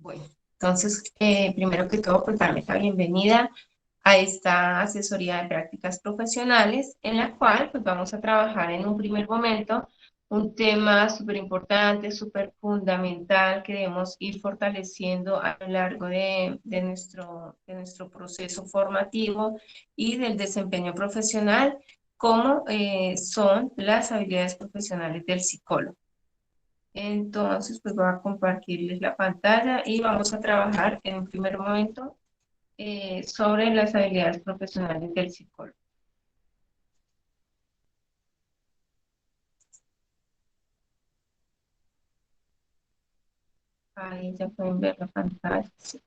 Bueno, entonces, primero que todo, pues darles la bienvenida a esta asesoría de prácticas profesionales, en la cual pues vamos a trabajar en un primer momento un tema súper importante, súper fundamental que debemos ir fortaleciendo a lo largo de nuestro proceso formativo y del desempeño profesional, como son las habilidades profesionales del psicólogo. Entonces, pues voy a compartirles la pantalla y vamos a trabajar en un primer momento sobre las habilidades profesionales del psicólogo. Ahí ya pueden ver la pantalla. Sí.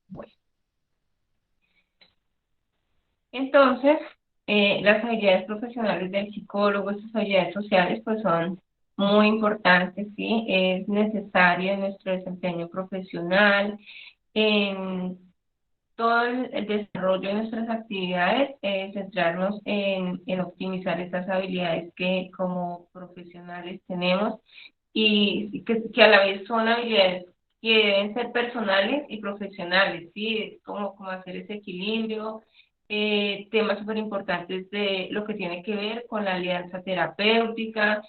Bueno, entonces, las habilidades profesionales del psicólogo, estas habilidades sociales, pues son muy importantes, ¿sí? Es necesario en nuestro desempeño profesional, en todo el desarrollo de nuestras actividades, centrarnos en optimizar estas habilidades que como profesionales tenemos y que a la vez son habilidades que deben ser personales y profesionales, ¿sí? Es como hacer ese equilibrio. Temas súper importantes de lo que tiene que ver con la alianza terapéutica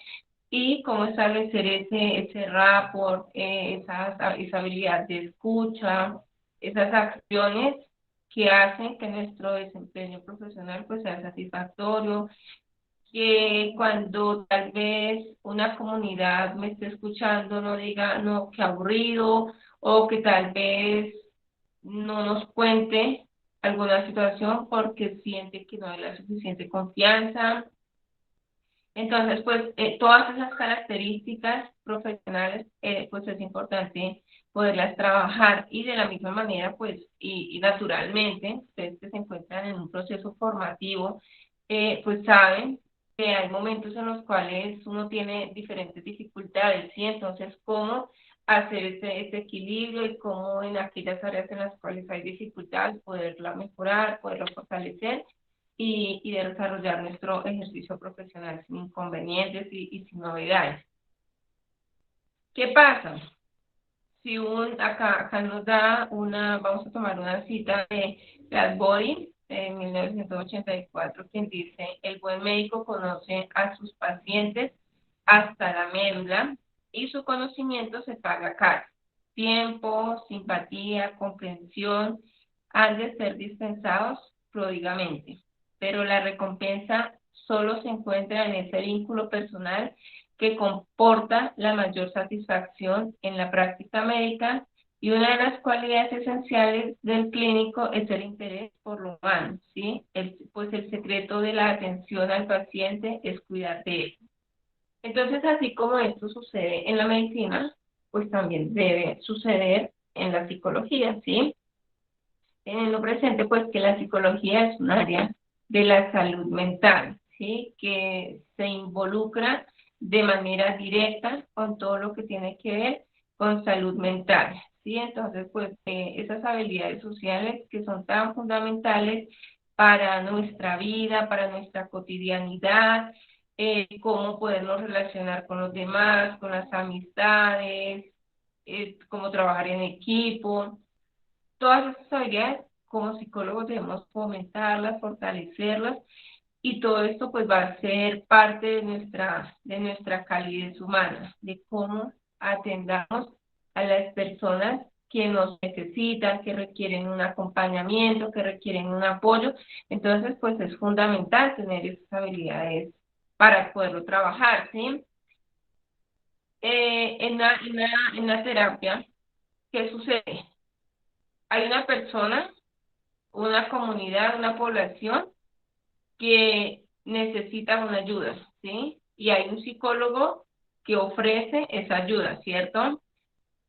y cómo establecer ese rapport, esa habilidad de escucha, esas acciones que hacen que nuestro desempeño profesional pues sea satisfactorio, que cuando tal vez una comunidad me esté escuchando no diga, no, qué aburrido, o que tal vez no nos cuente alguna situación porque siente que no hay la suficiente confianza. Entonces, pues todas esas características profesionales, pues es importante poderlas trabajar y de la misma manera, pues, y naturalmente, ustedes que se encuentran en un proceso formativo, pues saben que hay momentos en los cuales uno tiene diferentes dificultades, ¿sí? Entonces, cómo hacer ese equilibrio y cómo en aquellas áreas en las cuales hay dificultad, poderla mejorar, poderla fortalecer y de desarrollar nuestro ejercicio profesional sin inconvenientes y sin novedades. ¿Qué pasa? Si acá nos da vamos a tomar una cita de Bradbury en 1984, quien dice, el buen médico conoce a sus pacientes hasta la médula y su conocimiento se paga caro. Tiempo, simpatía, comprensión han de ser dispensados pródigamente, pero la recompensa solo se encuentra en ese vínculo personal que comporta la mayor satisfacción en la práctica médica y una de las cualidades esenciales del clínico es el interés por lo humano, ¿sí? Pues el secreto de la atención al paciente es cuidar de él. Entonces, así como esto sucede en la medicina, pues también debe suceder en la psicología, ¿sí? Teniendo presente pues que la psicología es un área de la salud mental, ¿sí? Que se involucra de manera directa con todo lo que tiene que ver con salud mental, ¿sí? Entonces, pues esas habilidades sociales que son tan fundamentales para nuestra vida, para nuestra cotidianidad, cómo podernos relacionar con los demás, con las amistades, cómo trabajar en equipo, todas estas habilidades como psicólogos debemos fomentarlas, fortalecerlas y todo esto pues va a ser parte de nuestra calidez humana, de cómo atendamos a las personas que nos necesitan, que requieren un acompañamiento, que requieren un apoyo. Entonces pues es fundamental tener esas habilidades para poderlo trabajar, ¿sí? En la terapia, ¿qué sucede? Hay una persona, una comunidad, una población que necesita una ayuda, ¿sí? Y hay un psicólogo que ofrece esa ayuda, ¿cierto?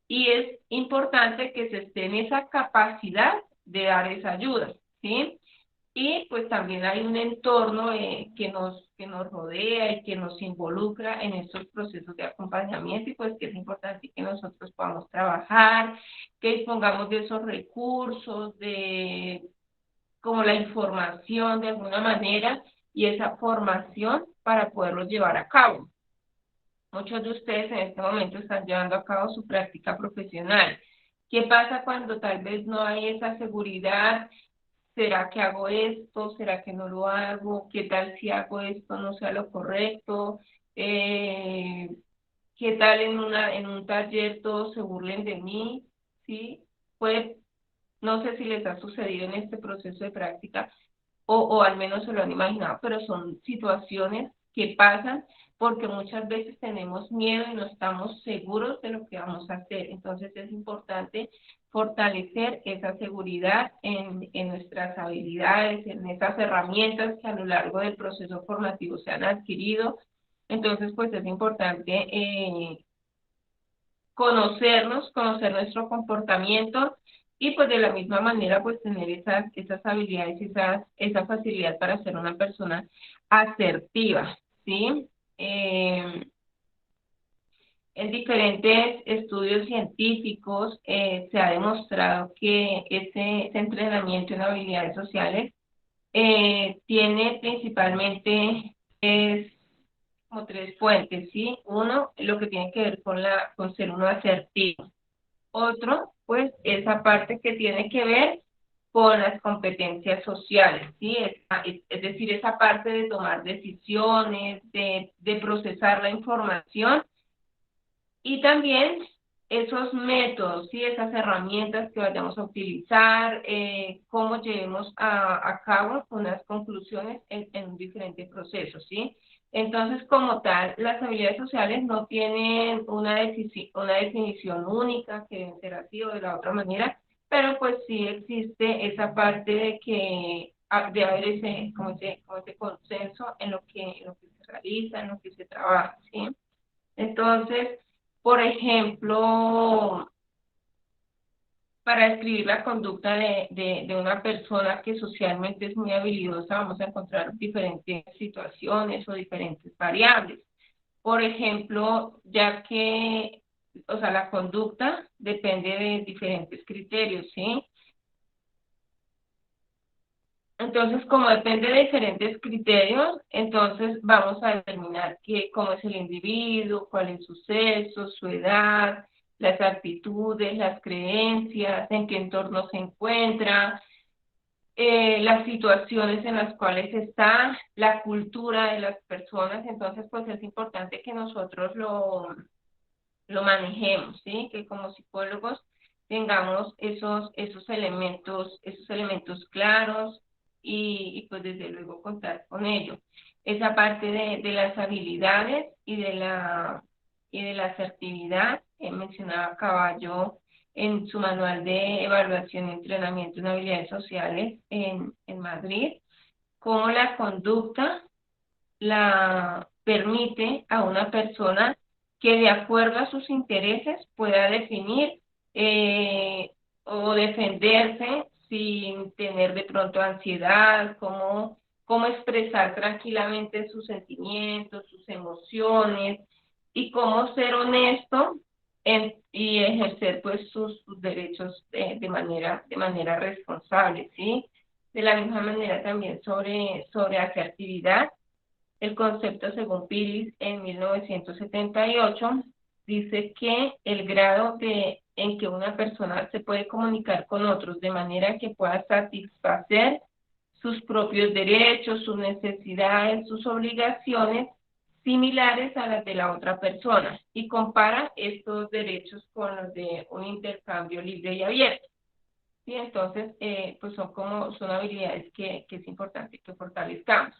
Y es importante que se esté en esa capacidad de dar esa ayuda, ¿sí? Y pues también hay un entorno que nos rodea y que nos involucra en estos procesos de acompañamiento y pues que es importante que nosotros podamos trabajar, que dispongamos de esos recursos, de como la información de alguna manera y esa formación para poderlo llevar a cabo. Muchos de ustedes en este momento están llevando a cabo su práctica profesional. ¿Qué pasa cuando tal vez no hay esa seguridad? ¿Será que hago esto? ¿Será que no lo hago? ¿Qué tal si hago esto no sea lo correcto? Eh, ¿Qué tal en un taller todos se burlen de mí? ¿Sí? Pues no sé si les ha sucedido en este proceso de práctica o al menos se lo han imaginado, pero son situaciones que pasan porque muchas veces tenemos miedo y no estamos seguros de lo que vamos a hacer. Entonces es importante fortalecer esa seguridad en nuestras habilidades, en esas herramientas que a lo largo del proceso formativo se han adquirido. Entonces, pues es importante conocernos, conocer nuestro comportamiento y pues de la misma manera pues tener esas habilidades, esa facilidad para ser una persona asertiva, ¿sí? Eh, en diferentes estudios científicos se ha demostrado que ese entrenamiento en habilidades sociales tiene principalmente es como tres fuentes, ¿sí? Uno, lo que tiene que ver con ser uno asertivo. Otro, pues, esa parte que tiene que ver con las competencias sociales, ¿sí? Es decir, esa parte de tomar decisiones, de procesar la información y también esos métodos, ¿sí? Esas herramientas que vayamos a utilizar, cómo llevemos a cabo unas conclusiones en diferentes procesos, ¿sí? Entonces, como tal, las habilidades sociales no tienen una definición única que deben ser así o de la otra manera, pero pues sí existe esa parte de que de haber como ese consenso en lo que se realiza, en lo que se trabaja, ¿sí? Entonces, por ejemplo, para describir la conducta de una persona que socialmente es muy habilidosa, vamos a encontrar diferentes situaciones o diferentes variables. Por ejemplo, ya que, o sea, la conducta depende de diferentes criterios, ¿sí? Entonces, como depende de diferentes criterios, entonces vamos a determinar cómo es el individuo, cuál es su sexo, su edad, las actitudes, las creencias, en qué entorno se encuentra, las situaciones en las cuales está, la cultura de las personas. Entonces, pues es importante que nosotros lo manejemos, ¿sí? Que como psicólogos tengamos esos elementos claros y pues desde luego contar con ello. Esa parte de las habilidades y de la asertividad, mencionaba Caballo en su manual de evaluación y entrenamiento en habilidades sociales en Madrid, cómo la conducta la permite a una persona que de acuerdo a sus intereses pueda definir o defenderse sin tener de pronto ansiedad, cómo expresar tranquilamente sus sentimientos, sus emociones y cómo ser honesto y ejercer pues sus derechos de manera responsable, ¿sí? De la misma manera también sobre asertividad el concepto, según Piris, en 1978, dice que el grado en que una persona se puede comunicar con otros de manera que pueda satisfacer sus propios derechos, sus necesidades, sus obligaciones similares a las de la otra persona y compara estos derechos con los de un intercambio libre y abierto. Y entonces, pues son habilidades que es importante que fortalezcamos.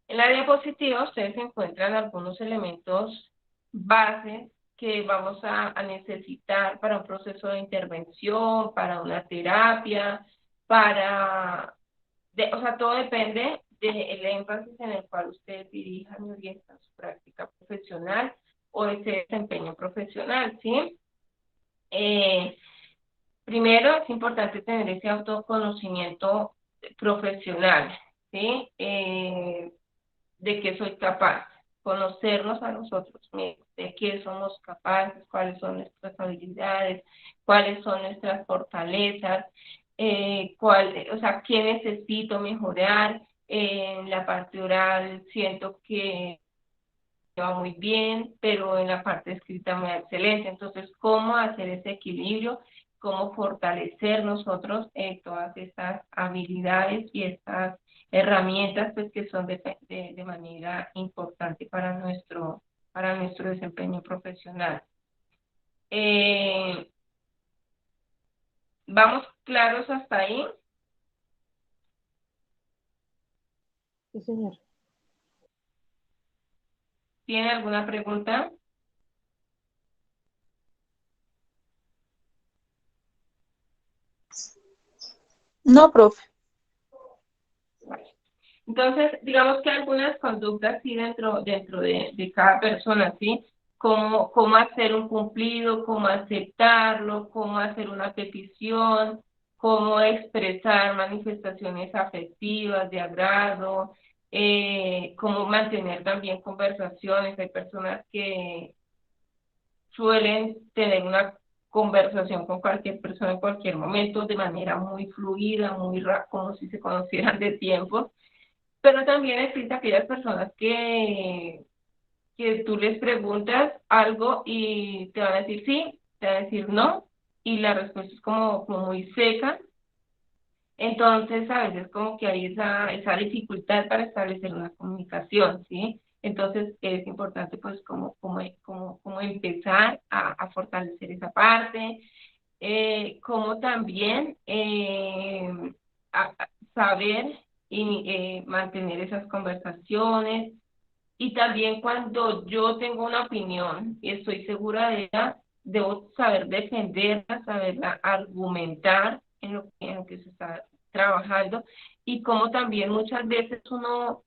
En la diapositiva ustedes encuentran algunos elementos bases que vamos a necesitar para un proceso de intervención, para una terapia, o sea, todo depende del énfasis en el cual ustedes dirijan y orientan su práctica profesional o ese desempeño profesional, ¿sí? Eh, Primero es importante tener ese autoconocimiento profesional, ¿sí? De qué soy capaz, conocernos a nosotros mismos, de qué somos capaces, cuáles son nuestras habilidades, cuáles son nuestras fortalezas, o sea, qué necesito mejorar. En la parte oral siento que va muy bien, pero en la parte escrita me va excelente. Entonces, ¿cómo hacer ese equilibrio? ¿Cómo fortalecer nosotros todas estas habilidades y estas herramientas pues, que son de manera importante para nuestro desempeño profesional? Eh, ¿Vamos claros hasta ahí? Sí, señor. ¿Tiene alguna pregunta? No, profe. Vale. Entonces, digamos que algunas conductas sí dentro de cada persona, ¿sí? Cómo hacer un cumplido, cómo aceptarlo, cómo hacer una petición, cómo expresar manifestaciones afectivas, de agrado, cómo mantener también conversaciones. Hay personas que suelen tener una conversación con cualquier persona en cualquier momento de manera muy fluida, como si se conocieran de tiempo, pero también existen aquellas personas que tú les preguntas algo y te van a decir sí, te van a decir no, y la respuesta es como muy seca. Entonces, a veces como que hay esa dificultad para establecer una comunicación, ¿sí? Entonces, es importante pues como empezar a fortalecer esa parte, como también saber y mantener esas conversaciones, y también cuando yo tengo una opinión y estoy segura de ella, debo saber defenderla, saberla argumentar en lo que se está trabajando, y como también muchas veces uno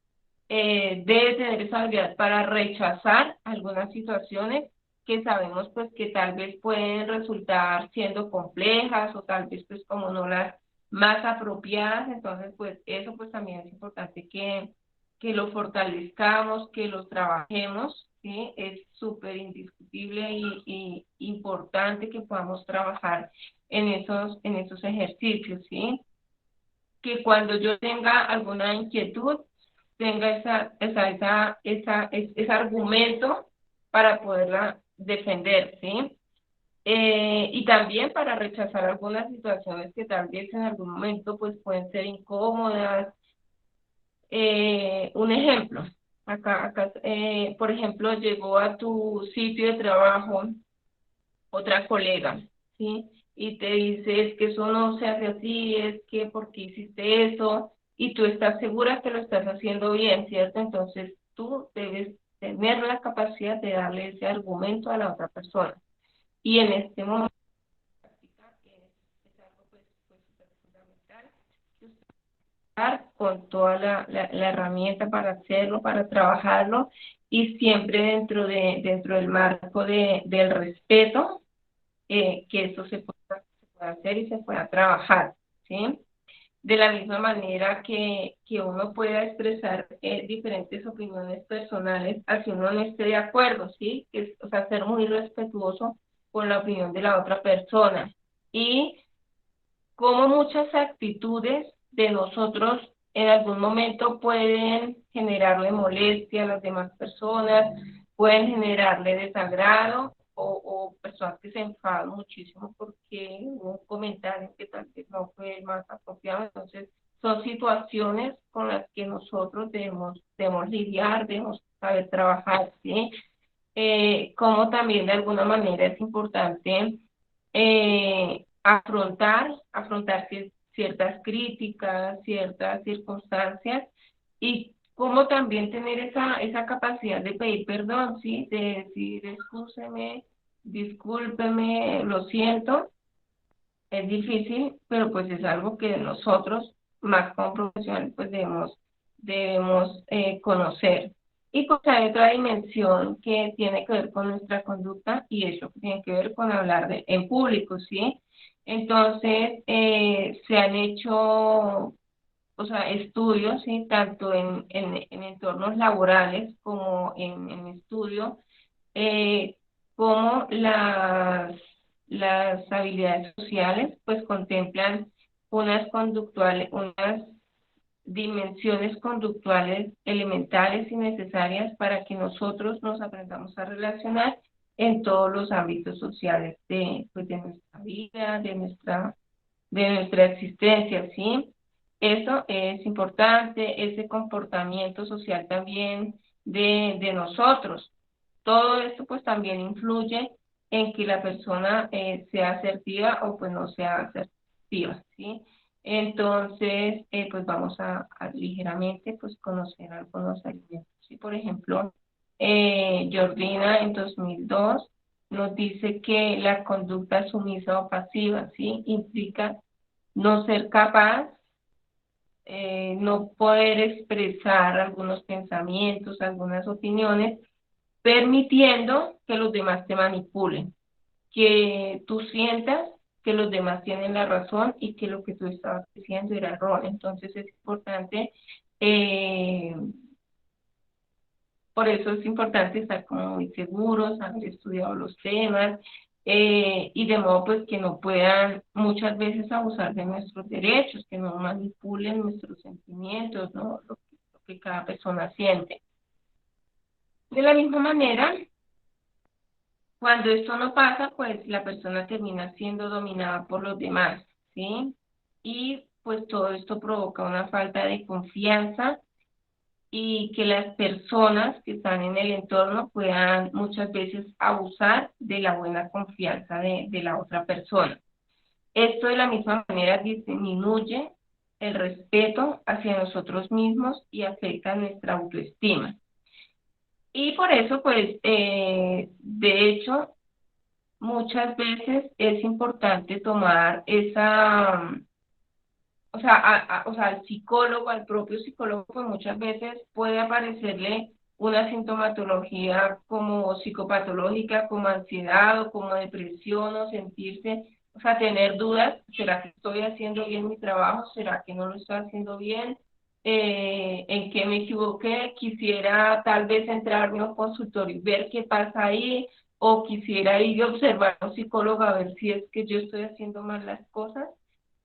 debe tener esa habilidad para rechazar algunas situaciones que sabemos pues que tal vez pueden resultar siendo complejas o tal vez pues como no las más apropiadas. Entonces pues eso pues también es importante que lo fortalezcamos, que lo trabajemos, ¿sí? Es súper indiscutible y importante que podamos trabajar en esos ejercicios, ¿sí? Que cuando yo tenga alguna inquietud, tenga ese argumento para poderla defender, ¿sí? Y también para rechazar algunas situaciones que tal vez en algún momento pues pueden ser incómodas. Un ejemplo, por ejemplo, llegó a tu sitio de trabajo otra colega, ¿sí? Y te dice, es que eso no se hace así, es que ¿por qué hiciste eso? Y tú estás segura que lo estás haciendo bien, ¿cierto? Entonces tú debes tener la capacidad de darle ese argumento a la otra persona. Y en este momento es algo pues súper fundamental con toda la herramienta para hacerlo, para trabajarlo, y siempre dentro del marco del respeto, que eso se pueda hacer y se pueda trabajar, ¿sí? De la misma manera que uno pueda expresar diferentes opiniones personales, así uno no esté de acuerdo, ¿sí? O sea, ser muy respetuoso con la opinión de la otra persona. Y como muchas actitudes de nosotros en algún momento pueden generarle molestia a las demás personas, pueden generarle desagrado, o personas que se enfadan muchísimo porque hubo un comentario que tal vez no fue el más apropiado. Entonces, son situaciones con las que nosotros debemos lidiar, debemos saber trabajar, ¿sí? Como también de alguna manera es importante afrontar ciertas críticas, ciertas circunstancias, y como también tener esa capacidad de pedir perdón, ¿sí? De decir, excúseme, discúlpeme, lo siento. Es difícil, pero pues es algo que nosotros, más como profesionales, pues debemos conocer. Y pues hay otra dimensión que tiene que ver con nuestra conducta, y eso tiene que ver con hablar en público, ¿sí? Entonces, se han hecho o sea, estudios, ¿sí? Tanto en entornos laborales como en estudio, eh, como las habilidades sociales, pues contemplan unas dimensiones conductuales elementales y necesarias para que nosotros nos aprendamos a relacionar en todos los ámbitos sociales pues, de nuestra vida, de nuestra existencia, ¿sí? Eso es importante, ese comportamiento social también de nosotros. Todo esto pues también influye en que la persona sea asertiva o pues no sea asertiva, ¿sí? Entonces, pues vamos a ligeramente pues conocer algunos alimentos. ¿Sí? Por ejemplo, Jordina en 2002 nos dice que la conducta sumisa o pasiva, ¿sí? Implica no ser capaz, no poder expresar algunos pensamientos, algunas opiniones, permitiendo que los demás te manipulen, que tú sientas que los demás tienen la razón y que lo que tú estabas diciendo era erróneo. Entonces es importante, eh, por eso es importante estar como muy seguros, haber estudiado los temas, y de modo pues que no puedan muchas veces abusar de nuestros derechos, que no manipulen nuestros sentimientos, ¿no? Lo que cada persona siente. De la misma manera, cuando esto no pasa, pues la persona termina siendo dominada por los demás, ¿sí? Y pues todo esto provoca una falta de confianza y que las personas que están en el entorno puedan muchas veces abusar de la buena confianza de la otra persona. Esto de la misma manera disminuye el respeto hacia nosotros mismos y afecta nuestra autoestima. Y por eso, pues, de hecho, muchas veces es importante tomar o sea, al psicólogo, al propio psicólogo, pues muchas veces puede aparecerle una sintomatología como psicopatológica, como ansiedad o como depresión o sentirse, o sea, tener dudas, ¿será que estoy haciendo bien mi trabajo? ¿Será que no lo estoy haciendo bien? ¿En qué me equivoqué? Quisiera tal vez entrarme a un consultorio y ver qué pasa ahí, o quisiera ir y observar a un psicólogo a ver si es que yo estoy haciendo mal las cosas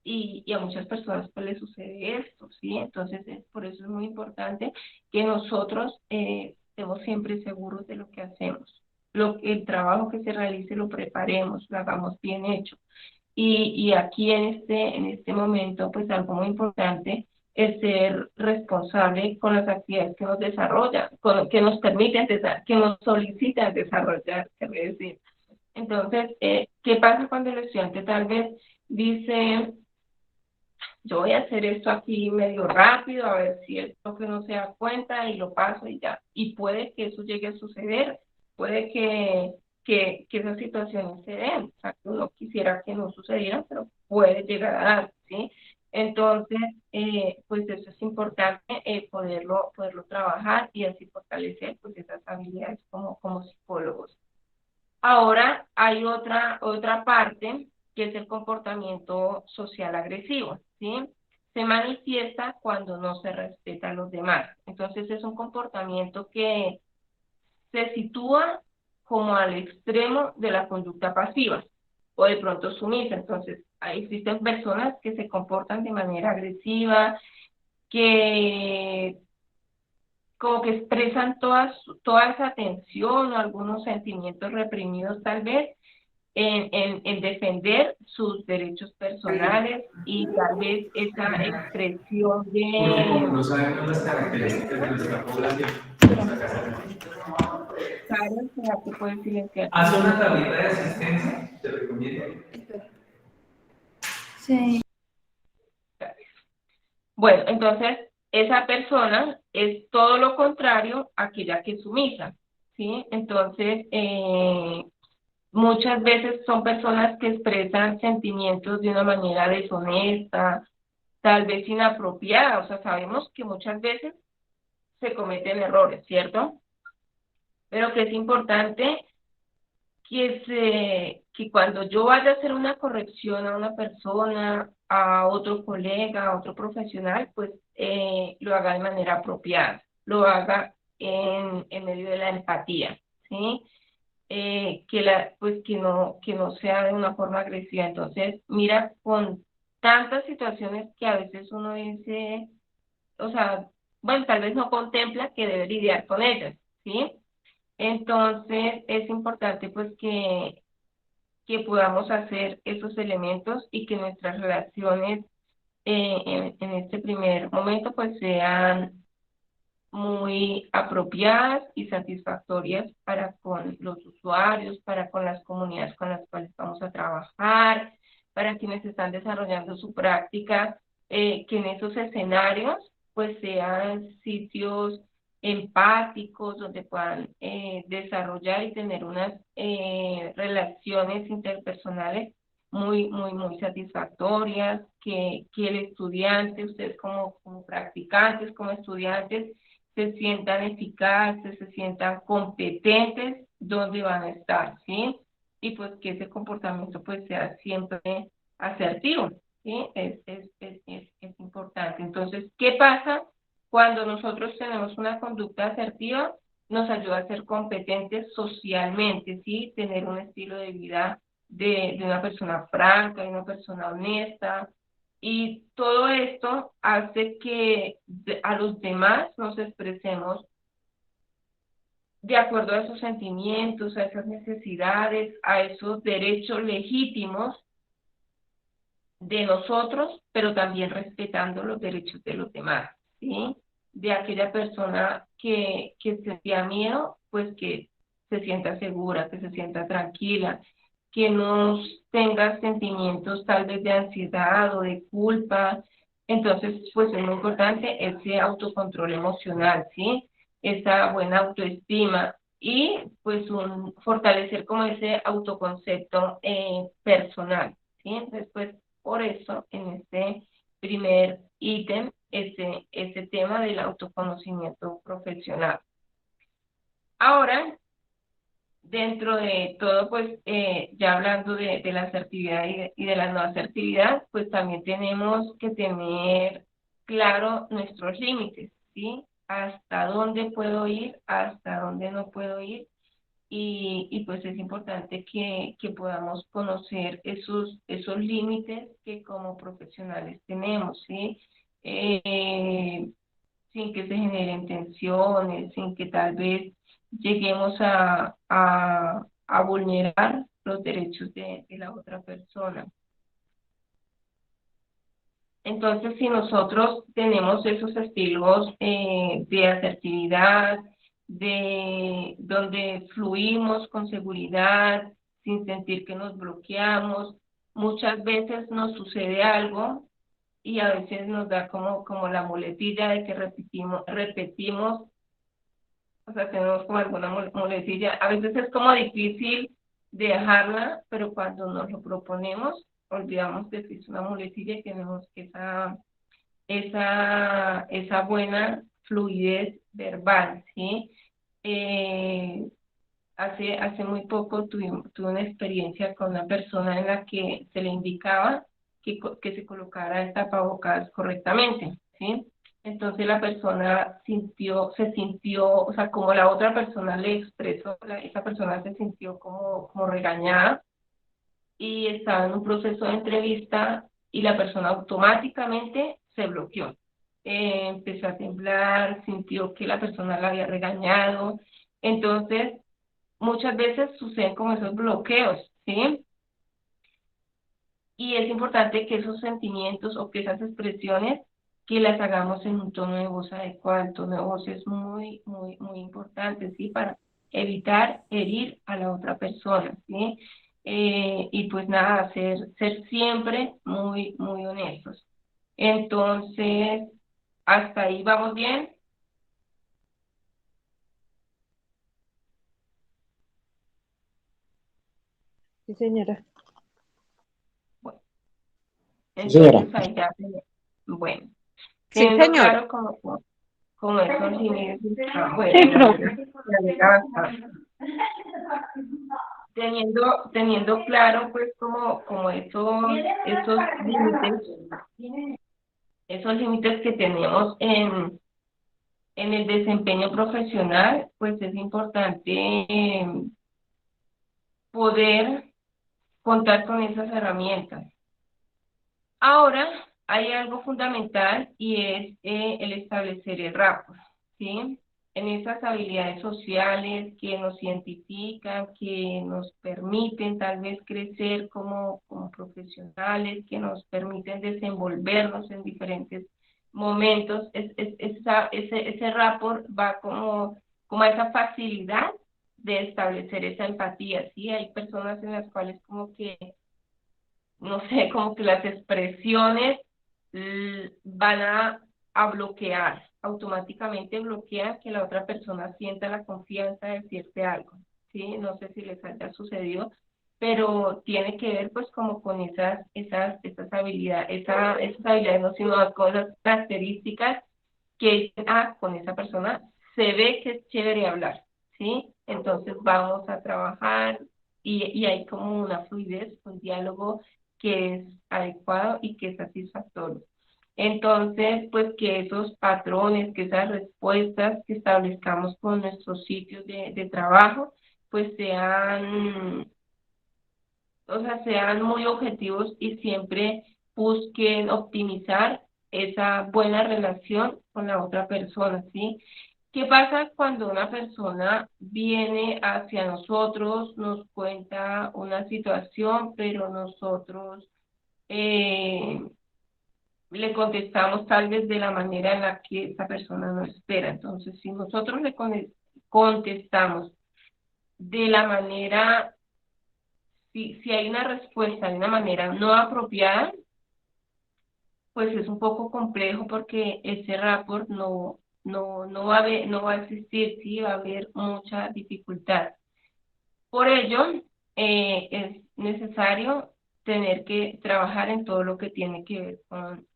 y a muchas personas pues les sucede esto, ¿sí? Entonces, por eso es muy importante que nosotros estemos siempre seguros de lo que hacemos. El trabajo que se realice lo preparemos, lo hagamos bien hecho. Y aquí en este momento, pues algo muy importante es ser responsable con las actividades que nos desarrollan, que nos permiten, que nos solicitan desarrollar, quiero decir. Entonces, ¿qué pasa cuando el estudiante tal vez dice, yo voy a hacer esto aquí medio rápido, a ver si el profe no se da cuenta y lo paso y ya? Y puede que eso llegue a suceder, puede que esas situaciones se den. O sea, uno quisiera que no sucedieran, pero puede llegar a dar, ¿sí? Entonces, pues eso es importante, poderlo trabajar y así fortalecer pues esas habilidades como psicólogos. Ahora hay otra parte que es el comportamiento social agresivo, ¿sí? Se manifiesta cuando no se respeta a los demás. Entonces es un comportamiento que se sitúa como al extremo de la conducta pasiva o de pronto sumisa. Entonces, ahí existen personas que se comportan de manera agresiva, que como que expresan toda esa tensión o algunos sentimientos reprimidos tal vez en defender sus derechos personales y tal vez esa expresión Porque como no de... sabemos las características de nuestra población, Karen, ¿será que puedes silenciar tu haz una micrófono? tablita de asistencia, te recomiendo. Sí. Bueno, entonces esa persona es todo lo contrario a aquella que es sumisa, ¿sí? Entonces, muchas veces son personas que expresan sentimientos de una manera deshonesta, tal vez inapropiada. O sea, sabemos que muchas veces se cometen errores, ¿cierto? Pero que es importante que cuando yo vaya a hacer una corrección a una persona, a otro colega, a otro profesional, pues lo haga de manera apropiada, lo haga en medio de la empatía, ¿sí? Pues que no sea de una forma agresiva. Entonces, mira, con tantas situaciones que a veces uno dice, o sea, bueno, tal vez no contempla que debe lidiar con ellas, ¿sí? Entonces, es importante pues que podamos hacer esos elementos y que nuestras relaciones en este primer momento pues sean muy apropiadas y satisfactorias para con los usuarios, para con las comunidades con las cuales vamos a trabajar, para quienes están desarrollando su práctica, que en esos escenarios pues sean sitios empáticos donde puedan desarrollar y tener unas relaciones interpersonales muy satisfactorias, que el estudiante, ustedes como practicantes, como estudiantes, se sientan eficaces, se sientan competentes donde van a estar, ¿sí? Y pues que ese comportamiento pues sea siempre asertivo, ¿sí? Es importante. Entonces, ¿qué pasa cuando nosotros tenemos una conducta asertiva? Nos ayuda a ser competentes socialmente, ¿sí? Tener un estilo de vida de una persona franca, de una persona honesta, y todo esto hace que a los demás nos expresemos de acuerdo a esos sentimientos, a esas necesidades, a esos derechos legítimos de nosotros, pero también respetando los derechos de los demás, ¿sí? De aquella persona que sentía miedo, pues que se sienta segura, que se sienta tranquila, que no tenga sentimientos tal vez de ansiedad o de culpa. Entonces, pues es muy importante ese autocontrol emocional, ¿sí? Esa buena autoestima y pues fortalecer como ese autoconcepto personal, ¿sí? Entonces, pues por eso, en este primer ítem, ese tema del autoconocimiento profesional. Ahora, dentro de todo, pues ya hablando de la asertividad y de la no asertividad, pues también tenemos que tener claro nuestros límites, ¿sí? Hasta dónde puedo ir, hasta dónde no puedo ir, y pues es importante que podamos conocer esos límites que como profesionales tenemos, ¿sí? Sin que se generen tensiones, sin que tal vez lleguemos a vulnerar los derechos de la otra persona. Entonces, si nosotros tenemos esos estilos de asertividad, de donde fluimos con seguridad, sin sentir que nos bloqueamos, muchas veces nos sucede algo y a veces nos da como la muletilla de que repetimos, o sea, tenemos como alguna muletilla. A veces es como difícil dejarla, pero cuando nos lo proponemos, olvidamos que es una muletilla y tenemos esa buena fluidez verbal, ¿sí? Hace muy poco tuve una experiencia con una persona en la que se le indicaba que se colocara el tapabocas correctamente, ¿sí? Entonces la persona se sintió, o sea, como la otra persona le expresó, esa persona se sintió como regañada y estaba en un proceso de entrevista y la persona automáticamente se bloqueó. Empezó a temblar, sintió que la persona la había regañado. Entonces, muchas veces suceden como esos bloqueos, ¿sí? Y es importante que esos sentimientos o que esas expresiones que las hagamos en un tono de voz adecuado. El tono de voz es muy importante, ¿sí? Para evitar herir a la otra persona, ¿sí? Y pues nada, ser siempre muy honestos. Entonces, hasta ahí vamos bien. Sí, señora. Bueno, Sí, señora. entonces ahí ya, bueno, Sí, teniendo señora. claro como esos límites, Sí, profe. me alegra bastante. teniendo claro pues como esos límites que tenemos en el desempeño profesional, pues es importante poder contar con esas herramientas. Ahora, hay algo fundamental y es el establecer el rapport, ¿sí? En esas habilidades sociales que nos identifican, que nos permiten tal vez crecer como profesionales, que nos permiten desenvolvernos en diferentes momentos, ese rapport va como a esa facilidad de establecer esa empatía, ¿sí? Hay personas en las cuales como que no sé, como que las expresiones van a bloquear, automáticamente bloquean que la otra persona sienta la confianza de decirte algo, ¿sí? No sé si les haya sucedido, pero tiene que ver pues como con esas habilidades, esas habilidades no, sino con esas características que dicen, con esa persona se ve que es chévere hablar, ¿sí? Entonces vamos a trabajar y hay como una fluidez, un diálogo que es adecuado y que es satisfactorio. Entonces, pues que esos patrones, que esas respuestas que establezcamos con nuestros sitios de trabajo, pues sean muy objetivos y siempre busquen optimizar esa buena relación con la otra persona, ¿sí? ¿Qué pasa cuando una persona viene hacia nosotros, nos cuenta una situación, pero nosotros eh, le contestamos tal vez de la manera en la que esa persona no espera? Entonces, si nosotros contestamos de la manera, si hay una respuesta de una manera no apropiada, pues es un poco complejo porque ese rapport no va a existir, sí, va a haber mucha dificultad. Por ello, es necesario tener que trabajar en todo lo que tiene que ver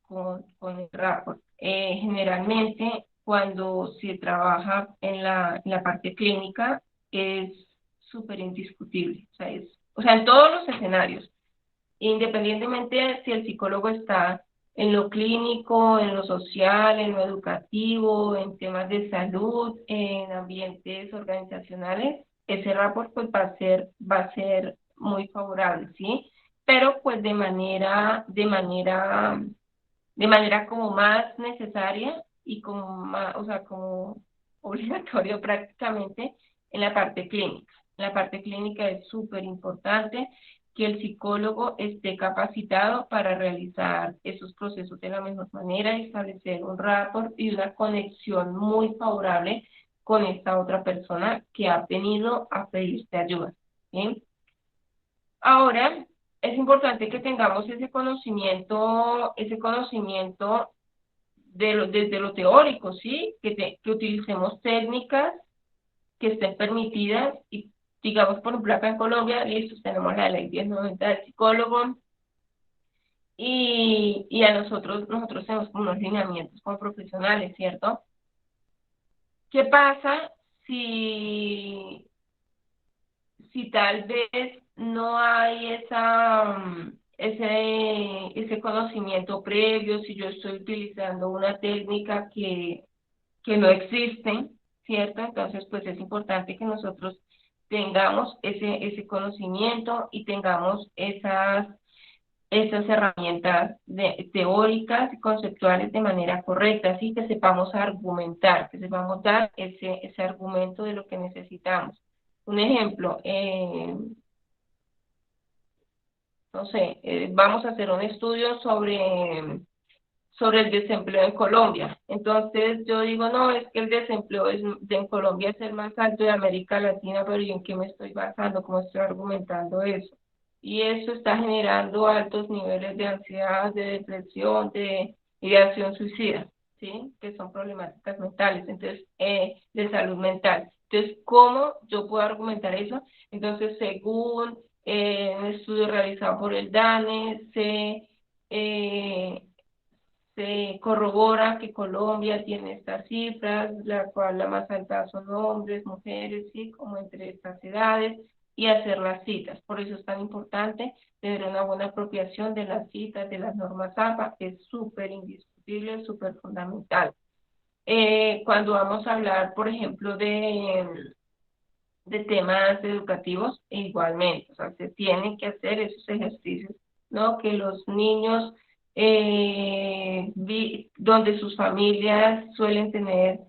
con el rapport. Generalmente, cuando se trabaja en la parte clínica, es súper indiscutible. O sea, en todos los escenarios, independientemente si el psicólogo está en lo clínico, en lo social, en lo educativo, en temas de salud, en ambientes organizacionales, ese rapport pues va a ser muy favorable, ¿sí? Pero pues de manera como más necesaria y como más, o sea, como obligatorio prácticamente en la parte clínica. En la parte clínica es súper importante que el psicólogo esté capacitado para realizar esos procesos de la mejor manera y establecer un rapport y una conexión muy favorable con esta otra persona que ha venido a pedirte ayuda, ¿sí? Ahora, es importante que tengamos ese conocimiento desde lo teórico, ¿sí? Que utilicemos técnicas que estén permitidas y, digamos, por ejemplo, acá en Colombia, listo, tenemos la ley 1090 del psicólogo y a nosotros tenemos como unos lineamientos como profesionales, ¿cierto? ¿Qué pasa si tal vez no hay ese conocimiento previo, si yo estoy utilizando una técnica que no existe, ¿cierto? Entonces, pues es importante que nosotros tengamos ese conocimiento y tengamos esas herramientas teóricas y conceptuales de manera correcta, así que sepamos argumentar, que sepamos dar ese argumento de lo que necesitamos. Un ejemplo, no sé, vamos a hacer un estudio sobre el desempleo en Colombia. Entonces yo digo, no, es que el desempleo en Colombia es el más alto de América Latina, pero ¿y en qué me estoy basando? ¿Cómo estoy argumentando eso? Y eso está generando altos niveles de ansiedad, de depresión, de ideación suicida, ¿sí? Que son problemáticas mentales, entonces, de salud mental. Entonces, ¿cómo yo puedo argumentar eso? Entonces, según un estudio realizado por el DANE, se corrobora que Colombia tiene estas cifras, la cual la más alta son hombres, mujeres, sí, como entre estas edades. y hacer las citas. Por eso es tan importante tener una buena apropiación de las citas, de las normas APA, es súper indiscutible, súper fundamental. Cuando vamos a hablar, por ejemplo, de temas educativos, igualmente, o sea, se tienen que hacer esos ejercicios, ¿no? Que los niños, donde sus familias suelen tener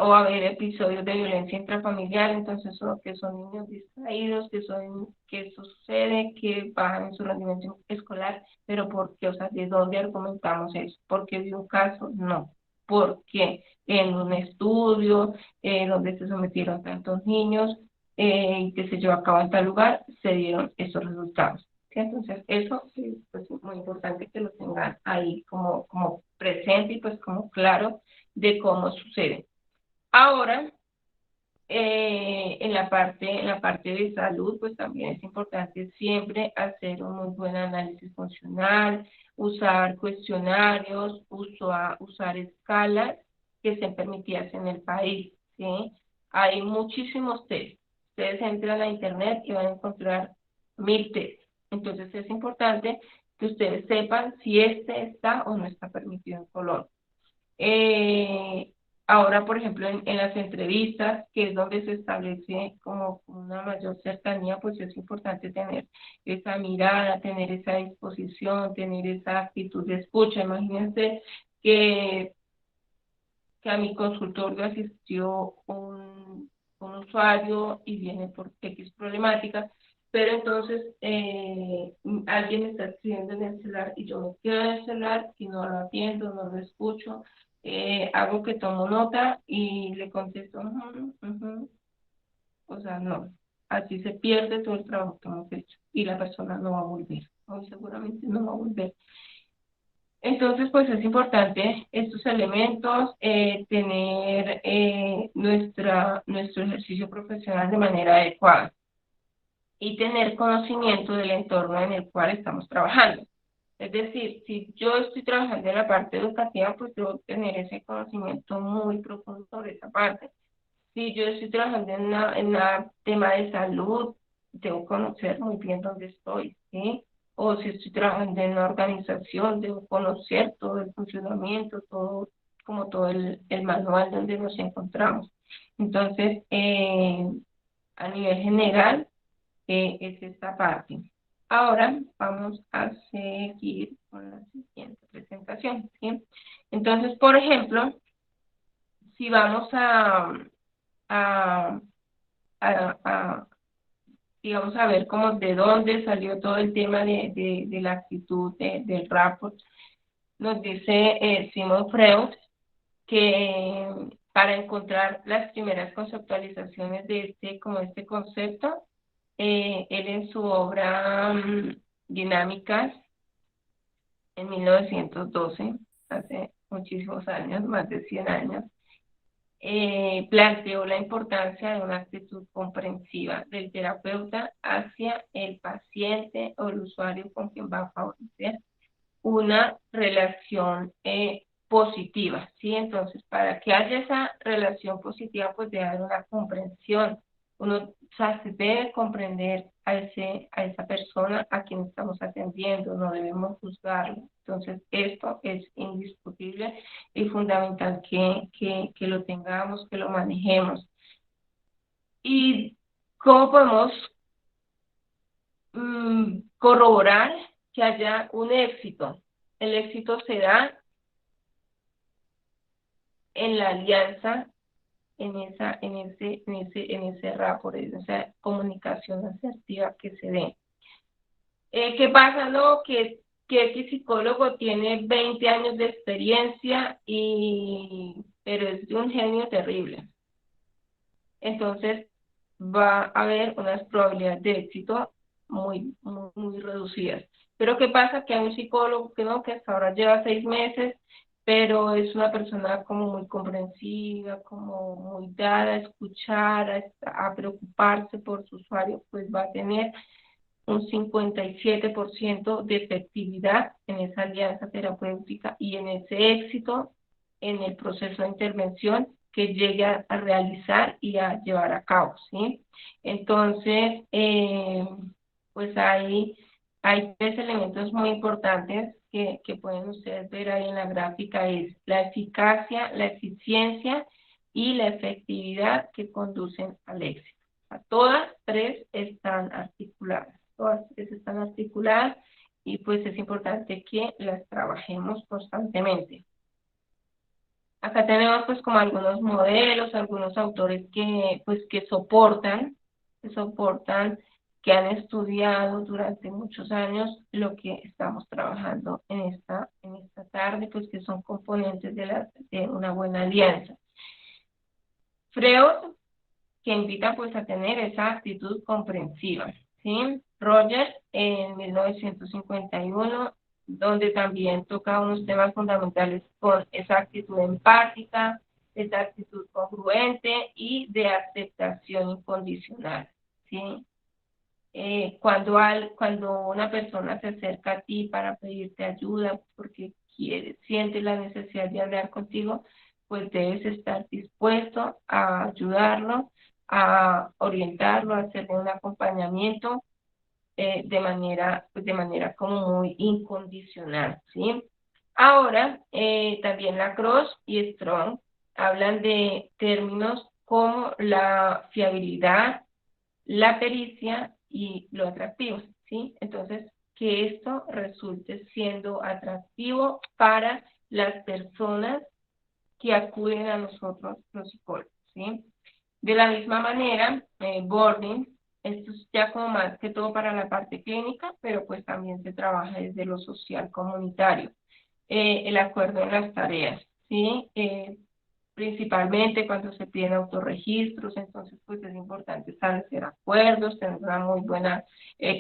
o haber episodios de violencia intrafamiliar, entonces que son niños distraídos, que eso sucede, que bajan en su rendimiento escolar, pero ¿por qué? O sea, ¿de dónde argumentamos eso? ¿Porque de un caso? No. Porque en un estudio donde se sometieron tantos niños y que se llevó a cabo en tal lugar, se dieron esos resultados. ¿Sí? Entonces, eso es pues, muy importante que lo tengan ahí como presente y pues como claro de cómo sucede. Ahora, en la parte de salud, pues también es importante siempre hacer un muy buen análisis funcional, usar cuestionarios, usar escalas que estén permitidas en el país, ¿sí? Hay muchísimos test. Ustedes entran a internet y van a encontrar 1000 test. Entonces es importante que ustedes sepan si este está o no está permitido en Colombia. Ahora, por ejemplo, en las entrevistas, que es donde se establece como una mayor cercanía, pues es importante tener esa mirada, tener esa disposición, tener esa actitud de escucha. Imagínense que a mi consultorio asistió un usuario y viene por X problemática, pero entonces alguien está escribiendo en el celular y yo me quedo en el celular y no lo atiendo, no lo escucho, hago que tomo nota y le contesto, o sea, no, así se pierde todo el trabajo que hemos hecho y la persona no va a volver, muy seguramente no va a volver. Entonces, pues es importante estos elementos, tener nuestro ejercicio profesional de manera adecuada y tener conocimiento del entorno en el cual estamos trabajando. Es decir, si yo estoy trabajando en la parte educativa, pues debo tener ese conocimiento muy profundo sobre esa parte. Si yo estoy trabajando en un tema de salud, debo conocer muy bien dónde estoy, ¿sí? O si estoy trabajando en una organización, debo conocer todo el funcionamiento, todo el manual donde nos encontramos. Entonces, a nivel general, es esta parte. Ahora vamos a seguir con la siguiente presentación, ¿sí? Entonces, por ejemplo, si vamos a, a, digamos, a ver cómo de dónde salió todo el tema de la actitud del rapport. Nos dice Sigmund Freud que para encontrar las primeras conceptualizaciones de este concepto, él en su obra Dinámicas, en 1912, hace muchísimos años, más de 100 años, planteó la importancia de una actitud comprensiva del terapeuta hacia el paciente o el usuario con quien va a favorecer una relación positiva, ¿sí? Entonces, para que haya esa relación positiva, pues debe haber una comprensión. Uno, o sea, se debe comprender a esa persona a quien estamos atendiendo, no debemos juzgarlo. Entonces, esto es indiscutible y fundamental que lo tengamos, que lo manejemos. ¿Y cómo podemos corroborar que haya un éxito? El éxito se da en la alianza, en ese rapport, en esa comunicación asertiva que se dé. ¿Qué pasa? No, que X psicólogo tiene 20 años de experiencia, pero es de un genio terrible. Entonces, va a haber unas probabilidades de éxito muy, muy, muy reducidas. Pero ¿qué pasa? Que hay un psicólogo que hasta ahora lleva 6 meses, pero es una persona como muy comprensiva, como muy dada a escuchar, a preocuparse por su usuario, pues va a tener un 57% de efectividad en esa alianza terapéutica y en ese éxito en el proceso de intervención que llegue a realizar y a llevar a cabo, ¿sí? Entonces, pues hay tres elementos muy importantes que pueden ustedes ver ahí en la gráfica, es la eficacia, la eficiencia y la efectividad que conducen al éxito. Todas tres están articuladas, todas tres están articuladas y pues es importante que las trabajemos constantemente. Acá tenemos pues como algunos modelos, algunos autores que soportan, que han estudiado durante muchos años lo que estamos trabajando en esta tarde, pues que son componentes de una buena alianza. Freud, que invita pues a tener esa actitud comprensiva, ¿sí? Roger, en 1951, donde también toca unos temas fundamentales con esa actitud empática, esa actitud congruente y de aceptación incondicional, ¿sí? Cuando una persona se acerca a ti para pedirte ayuda porque siente la necesidad de hablar contigo, pues debes estar dispuesto a ayudarlo, a orientarlo, a hacerle un acompañamiento de manera como muy incondicional, ¿sí? Ahora, también Lacroix y Strong hablan de términos como la fiabilidad, la pericia y lo atractivo, ¿sí? Entonces, que esto resulte siendo atractivo para las personas que acuden a nosotros los psicólogos, ¿sí? De la misma manera, Boarding, esto es ya como más que todo para la parte clínica, pero pues también se trabaja desde lo social comunitario. El acuerdo en las tareas, ¿sí? Principalmente cuando se piden autorregistros, entonces pues es importante establecer acuerdos, tener una muy buena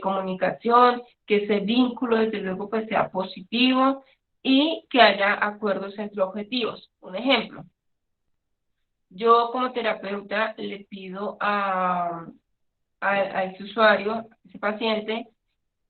comunicación, que ese vínculo desde luego pues sea positivo y que haya acuerdos entre objetivos. Un ejemplo, yo como terapeuta le pido a ese usuario, a ese paciente,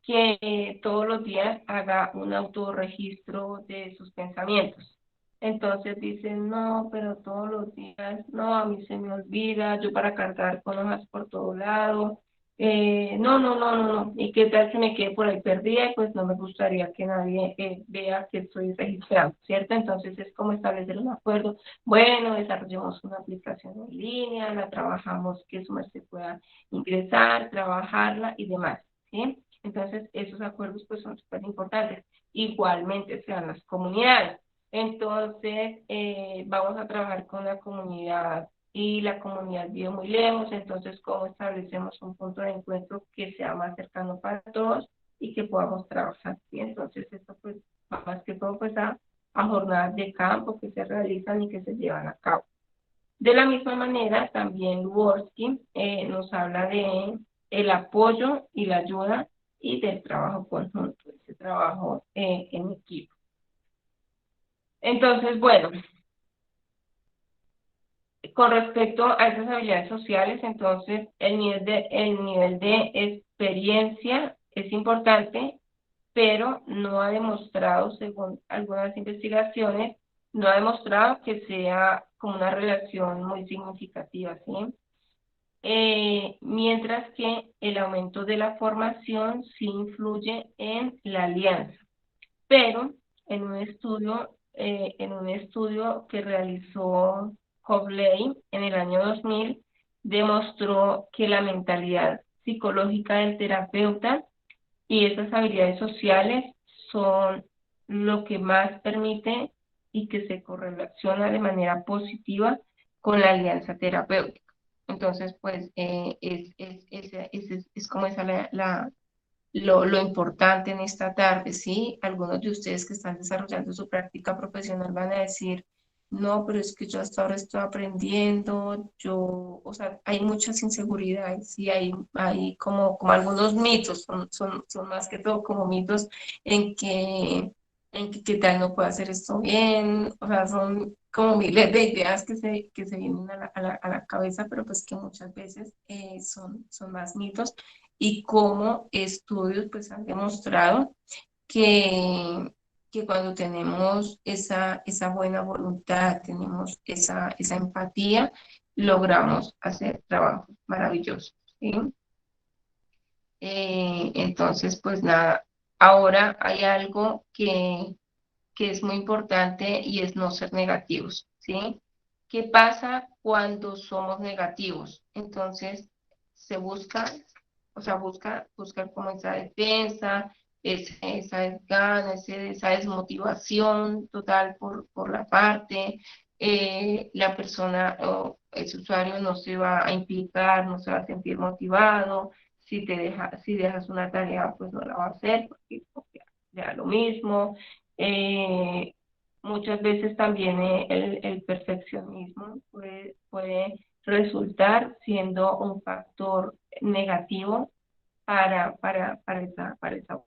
que todos los días haga un autorregistro de sus pensamientos. Entonces dicen, no, pero todos los días, no, a mí se me olvida, yo para cargar con hojas por todo lado, no, y qué tal que me quede por ahí perdida, y pues no me gustaría que nadie vea que estoy registrando, ¿cierto? Entonces es como establecer un acuerdo, bueno, desarrollemos una aplicación en línea, la trabajamos, que su merced pueda ingresar, trabajarla y demás, ¿sí? Entonces, esos acuerdos pues son súper importantes. Igualmente sean las comunidades. Entonces, vamos a trabajar con la comunidad y la comunidad vive muy lejos, entonces, ¿cómo establecemos un punto de encuentro que sea más cercano para todos y que podamos trabajar? ¿Sí? Entonces, esto pues va más que todo pues a jornadas de campo que se realizan y que se llevan a cabo. De la misma manera, también Dworsky nos habla de el apoyo y la ayuda y del trabajo conjunto, ese trabajo en equipo. Entonces, bueno, con respecto a esas habilidades sociales, entonces el nivel de experiencia es importante, pero no ha demostrado, según algunas investigaciones, no ha demostrado que sea como una relación muy significativa, ¿sí? Mientras que el aumento de la formación sí influye en la alianza. Pero en un estudio que realizó Cobley en el año 2000, demostró que la mentalidad psicológica del terapeuta y esas habilidades sociales son lo que más permite y que se correlaciona de manera positiva con la alianza terapéutica. Entonces, pues, es como esa lo importante en esta tarde, ¿sí? Algunos de ustedes que están desarrollando su práctica profesional van a decir, no, pero es que yo hasta ahora estoy aprendiendo, o sea, hay muchas inseguridades y hay como algunos mitos, son más que todo como mitos en que qué tal no puedo hacer esto bien, o sea, son como miles de ideas que se vienen a la cabeza, pero pues que muchas veces son más mitos y como estudios pues han demostrado que que cuando tenemos esa buena voluntad, tenemos esa empatía, logramos hacer trabajos maravillosos, ¿sí? Entonces, pues nada, ahora hay algo que es muy importante y es no ser negativos, ¿sí? ¿Qué pasa cuando somos negativos? Entonces, se busca, o sea, buscar como esa defensa, esa desgana, esa desmotivación total por la parte, la persona o ese usuario no se va a implicar, no se va a sentir motivado, si dejas una tarea, pues no la va a hacer, porque ya lo mismo. Eh, Muchas veces también el perfeccionismo puede resultar siendo un factor negativo para esa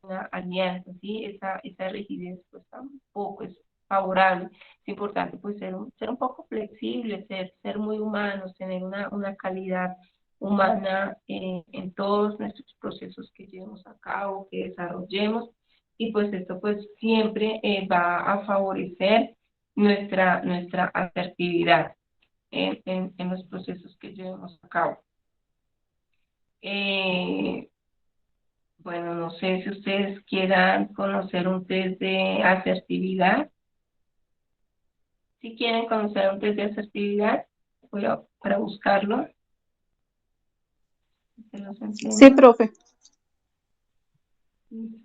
buena alianza, ¿sí? Esa rigidez pues tampoco es favorable. Es importante pues ser un poco flexible, ser muy humanos, tener una calidad humana en todos nuestros procesos que llevemos a cabo, que desarrollemos, y pues esto pues siempre va a favorecer nuestra asertividad en los procesos que llevemos a cabo. Eh, bueno, no sé si ustedes quieran conocer un test de asertividad. Si quieren conocer un test de asertividad, para buscarlo. Se los Sí, enseño. profe.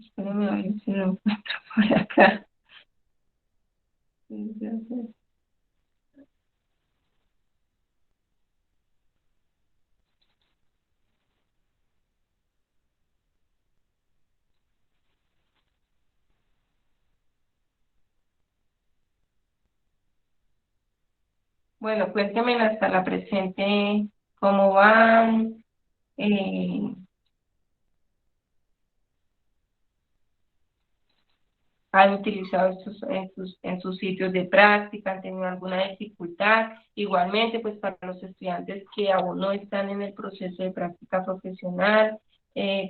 Espérenme a ver si lo encuentro por acá. Bueno, cuéntenme hasta la presente cómo van. eh, ¿Han utilizado estos en sus sitios de práctica? ¿Han tenido alguna dificultad? Igualmente, pues para los estudiantes que aún no están en el proceso de práctica profesional,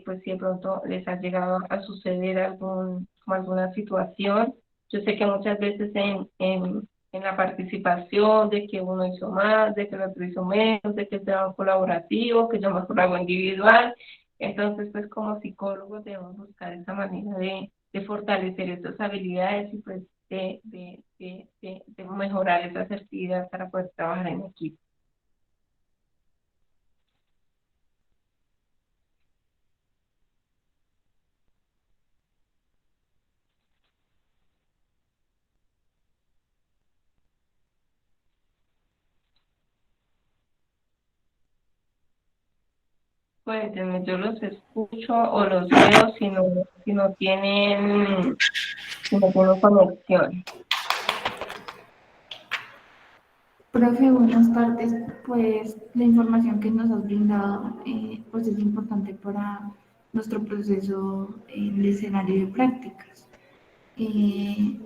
pues si de pronto les ha llegado a suceder como alguna situación. Yo sé que muchas veces en la participación, de que uno hizo más, de que el otro hizo menos, de que el trabajo colaborativo, que yo mejor lo hago individual. Entonces, pues como psicólogos debemos buscar esa manera de fortalecer esas habilidades y pues de mejorar esa asertividad para poder trabajar en equipo. Cuéntenme, yo los escucho o los veo si no tienen conexión. Profe, buenas tardes. Pues la información que nos has brindado pues es importante para nuestro proceso de escenario de prácticas. Eh,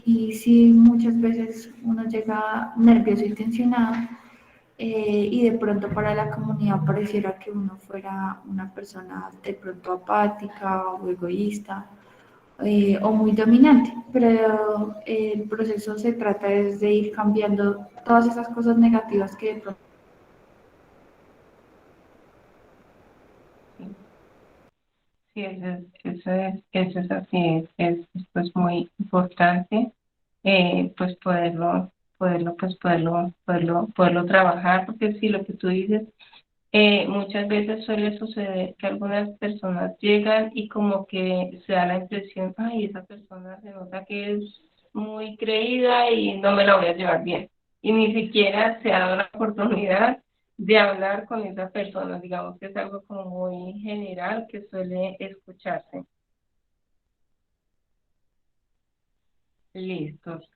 y sí, muchas veces uno llega nervioso y tensionado y de pronto para la comunidad pareciera que uno fuera una persona de pronto apática o egoísta o muy dominante, pero el proceso se trata es de ir cambiando todas esas cosas negativas que de pronto. Sí, eso es así, es pues muy importante, pues poderlo trabajar, porque sí, lo que tú dices, muchas veces suele suceder que algunas personas llegan y como que se da la impresión, ay, esa persona se nota que es muy creída y no me la voy a llevar bien. Y ni siquiera se ha dado la oportunidad de hablar con esa persona. Digamos que es algo como muy general que suele escucharse. Listos.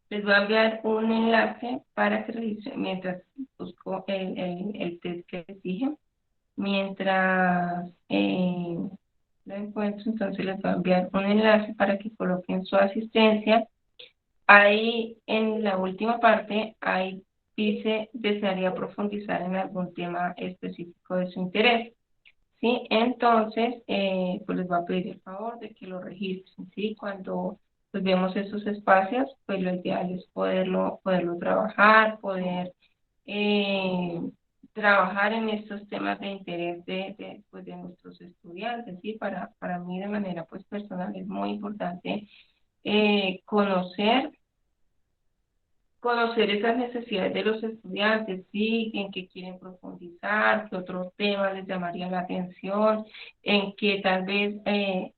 Les voy a enviar un enlace para que revisen mientras busco el test que les dije. Mientras lo encuentro, entonces les voy a enviar un enlace para que coloquen su asistencia. Ahí en la última parte, ahí dice, desearía profundizar en algún tema específico de su interés. ¿sí? Entonces, pues les voy a pedir el favor de que lo registren, ¿sí? Cuando pues, vemos estos espacios, pues lo ideal es poderlo trabajar, poder eh, trabajar en estos temas de interés pues, de nuestros estudiantes, ¿sí? Para mí de manera pues personal es muy importante conocer esas necesidades de los estudiantes, sí, en qué quieren profundizar, qué otros temas les llamaría la atención, en que tal vez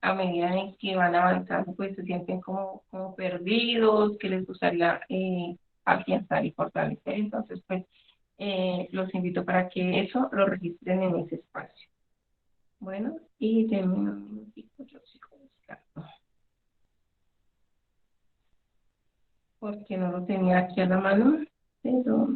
a medida en que van avanzando, pues se sienten como perdidos, que les gustaría afianzar y fortalecer. Entonces, pues los invito para que eso lo registren en ese espacio. Bueno, y denme un minutito, yo sigo buscando, porque no lo tenía aquí a la mano, pero...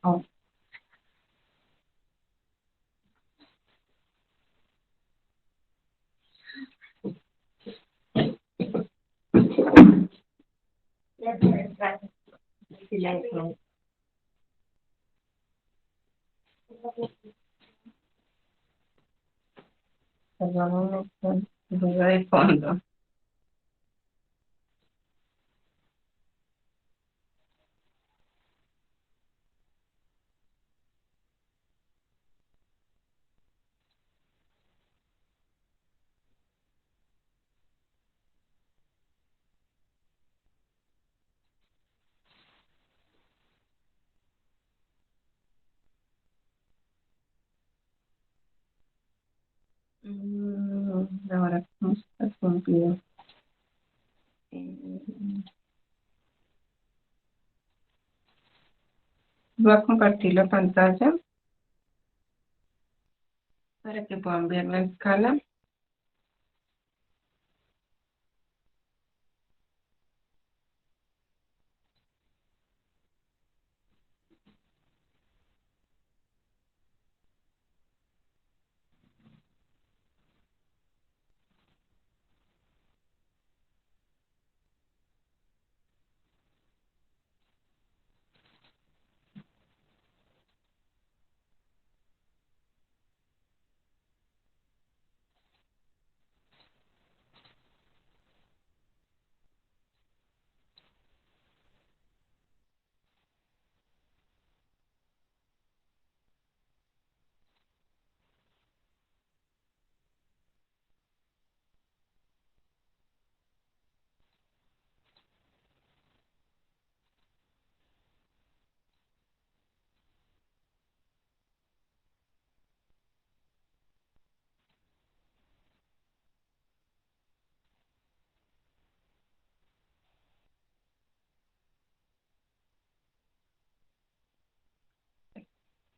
Oh, silencio. Perdón, ruido de fondo. Ahora, ¿cómo está cumplido? Voy a compartir la pantalla para que puedan ver la escala.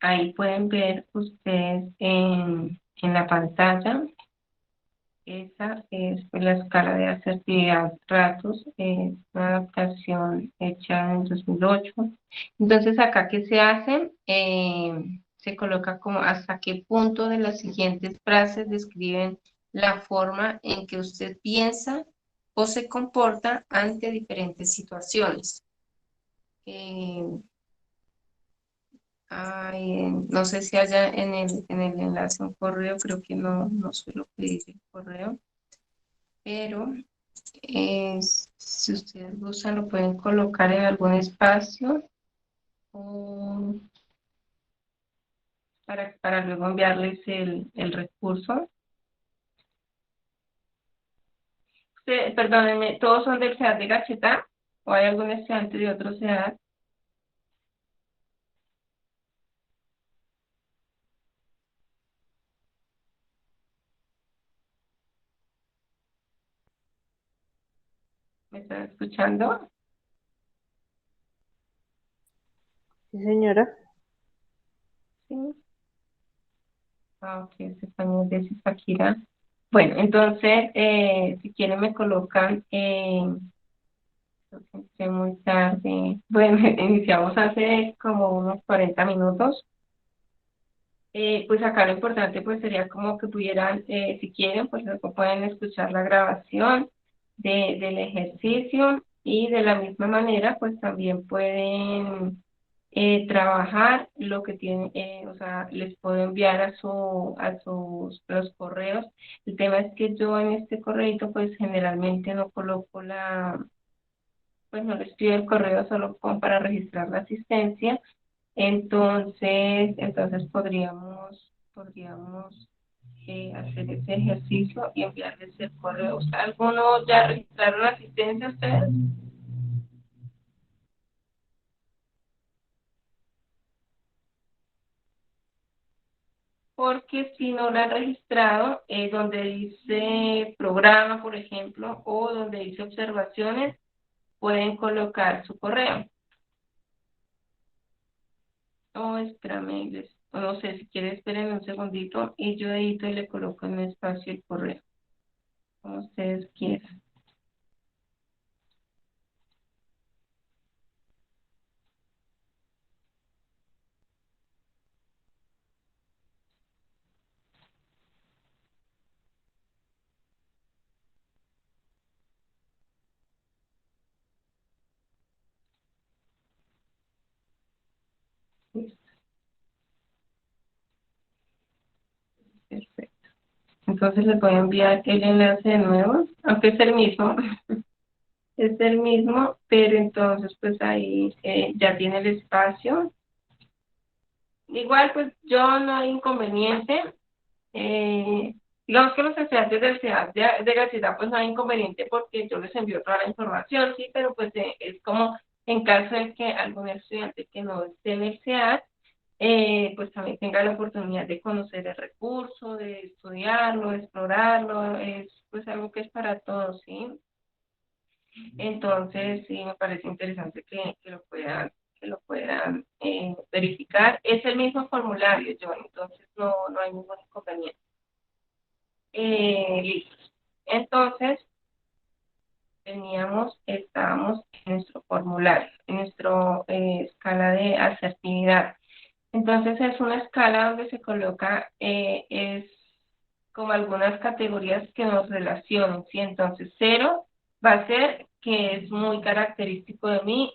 Ahí pueden ver ustedes en la pantalla. Esa es pues, la escala de asertividad ratos, es una adaptación hecha en 2008. Entonces, acá, ¿qué se hace? se coloca como hasta qué punto de las siguientes frases describen la forma en que usted piensa o se comporta ante diferentes situaciones. No sé si haya en el enlace un correo, creo que no suelo pedir el correo, pero si ustedes gustan lo pueden colocar en algún espacio o para luego enviarles el recurso. Perdónenme, ¿todos son del CEAD de Gachetá o hay algún estudiante de otro CEAD? ¿Me están escuchando? Sí, señora. Sí. Ok, Estefanía de Zipaquirá. Bueno, entonces, si quieren me colocan, creo que entré muy tarde. Bueno, iniciamos hace como unos 40 minutos. Pues acá lo importante pues sería como que pudieran, si quieren, pues luego pueden escuchar la grabación del ejercicio y de la misma manera pues también pueden trabajar lo que tienen, o sea, les puedo enviar a sus los correos. El tema es que yo en este correito pues generalmente no coloco pues no les pido el correo solo como para registrar la asistencia. Entonces podríamos hacer ese ejercicio y enviarles el correo. ¿Algunos ya registraron la asistencia ustedes? Porque si no la han registrado, donde dice programa, por ejemplo, o donde dice observaciones, pueden colocar su correo. O espérame, o no sé, si quiere esperen un segundito y yo edito y le coloco en el espacio el correo, como ustedes quieran. Listo, perfecto. Entonces les voy a enviar el enlace de nuevo, aunque es el mismo, es el mismo, pero entonces pues ahí ya tiene el espacio. Igual pues yo no hay inconveniente, digamos que los estudiantes del CEAD de García pues no hay inconveniente porque yo les envío toda la información, sí, pero pues es como en caso de que algún estudiante que no esté en el CEAD, pues también tenga la oportunidad de conocer el recurso, de estudiarlo, de explorarlo, es pues algo que es para todos, ¿sí? Entonces, sí, me parece interesante que lo puedan verificar. Es el mismo formulario, John, entonces no hay ningún inconveniente. Listo. Entonces, estábamos en nuestro formulario, en nuestra escala de asertividad. Entonces es una escala donde se coloca, es como algunas categorías que nos relacionan, ¿sí? Entonces 0 va a ser que es muy característico de mí,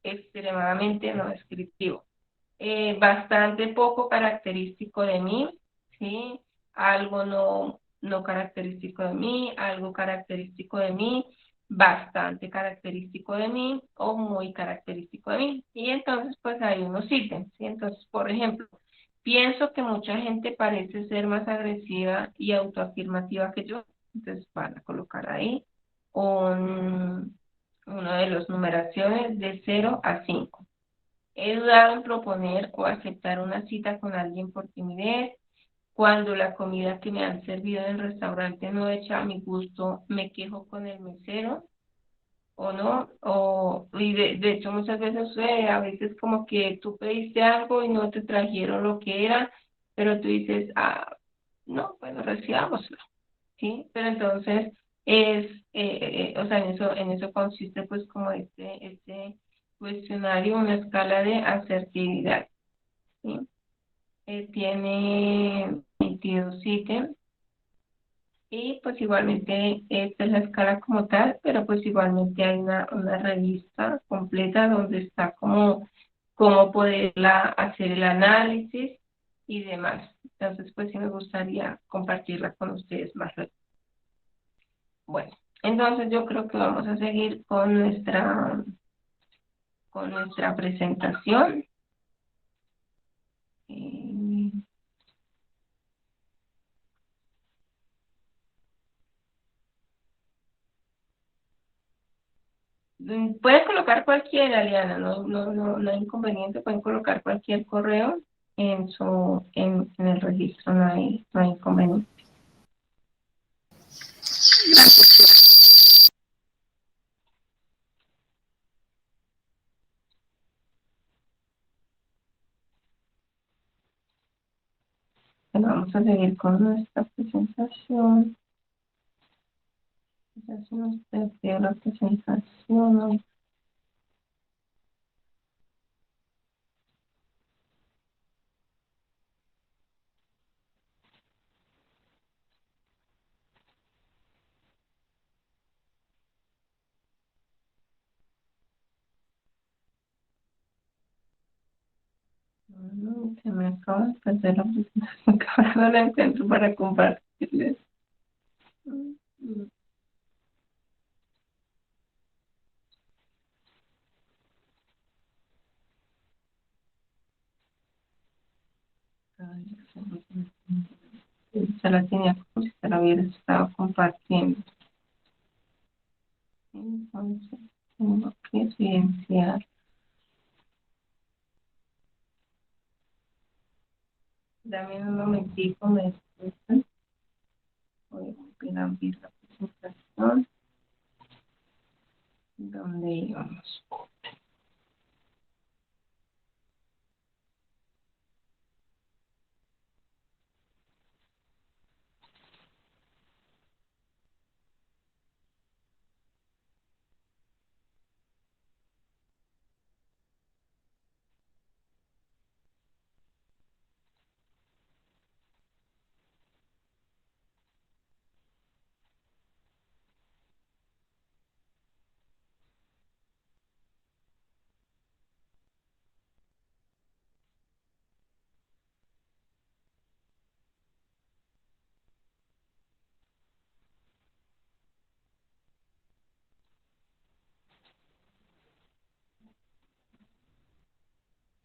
extremadamente no descriptivo. Bastante poco característico de mí, ¿sí? Algo no característico de mí, algo característico de mí, bastante característico de mí o muy característico de mí. Y entonces pues hay unos ítems, ¿sí? Entonces, por ejemplo, pienso que mucha gente parece ser más agresiva y autoafirmativa que yo, entonces van a colocar ahí uno de los numeraciones de 0 a 5. He dudado en proponer o aceptar una cita con alguien por timidez. Cuando la comida que me han servido en el restaurante no echa a mi gusto, me quejo con el mesero o no. Y de hecho muchas veces sucede, a veces como que tú pediste algo y no te trajeron lo que era, pero tú dices, no, bueno, recibámoslo, ¿sí? Pero entonces o sea, en eso consiste pues como este cuestionario, una escala de asertividad, ¿sí? tiene 22 ítems y pues igualmente esta es la escala como tal, pero pues igualmente hay una revista completa donde está como cómo poderla hacer el análisis y demás. Entonces pues sí me gustaría compartirla con ustedes más luego. Bueno, entonces yo creo que vamos a seguir con nuestra presentación. Eh, Pueden colocar cualquiera, Liana, no hay inconveniente, pueden colocar cualquier correo en el registro, no hay inconveniente. Bueno, vamos a seguir con nuestra presentación. Ya se nos perdió la presentación. Se me acaba de perder la presentación, que ahora no la encuentro para compartirles. Se la tenía como si se la hubiera estado compartiendo. Entonces, tengo que silenciar. Dame un momentico, me disculpan. Voy a abrir la presentación. ¿Dónde íbamos?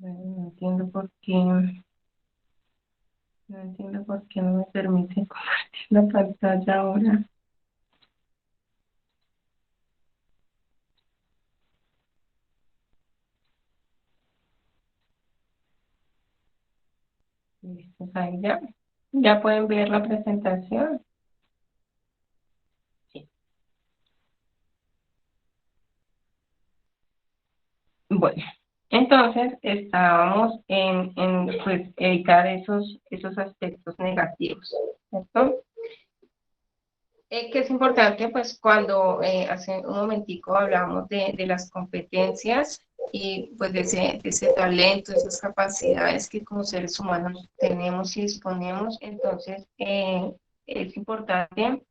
Bueno, no entiendo por qué no me permite compartir la pantalla ahora. Listo, ahí ya. Ya pueden ver la presentación. Sí. Bueno, entonces estábamos en pues, evitar esos aspectos negativos, ¿cierto? Que es importante, pues cuando hace un momentico hablamos de las competencias y pues de ese talento, de esas capacidades que como seres humanos tenemos y disponemos, entonces es importante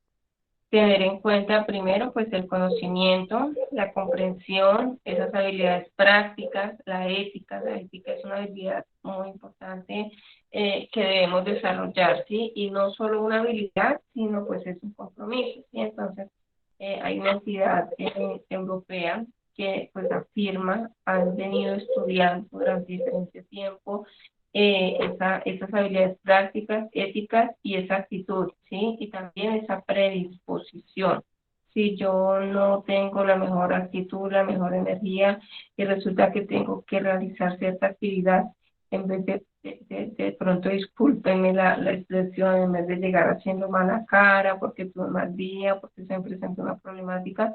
tener en cuenta primero pues el conocimiento, la comprensión, esas habilidades prácticas, la ética es una habilidad muy importante que debemos desarrollar, ¿sí? Y no solo una habilidad, sino pues es un compromiso, ¿sí? Entonces hay una entidad europea que pues afirma, han venido estudiando durante diferente tiempo esas habilidades prácticas, éticas y esa actitud, ¿sí? Y también esa predisposición. Si yo no tengo la mejor actitud, la mejor energía y resulta que tengo que realizar cierta actividad, en vez de pronto, discúlpenme la expresión, en vez de llegar haciendo mala cara porque tuve un mal día, porque se me presenta una problemática,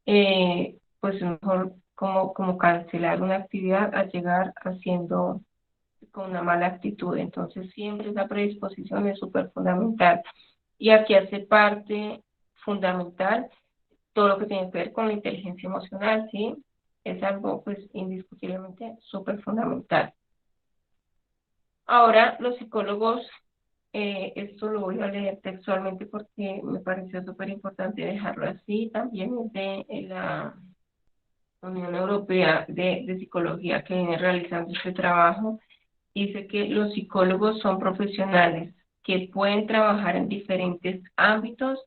pues es mejor como cancelar una actividad a llegar haciendo con una mala actitud. Entonces, siempre esa predisposición es súper fundamental. Y aquí hace parte fundamental todo lo que tiene que ver con la inteligencia emocional, ¿sí? Es algo, pues, indiscutiblemente súper fundamental. Ahora, los psicólogos, esto lo voy a leer textualmente porque me pareció súper importante dejarlo así, también es de la Unión Europea de Psicología que viene realizando este trabajo. Dice que los psicólogos son profesionales que pueden trabajar en diferentes ámbitos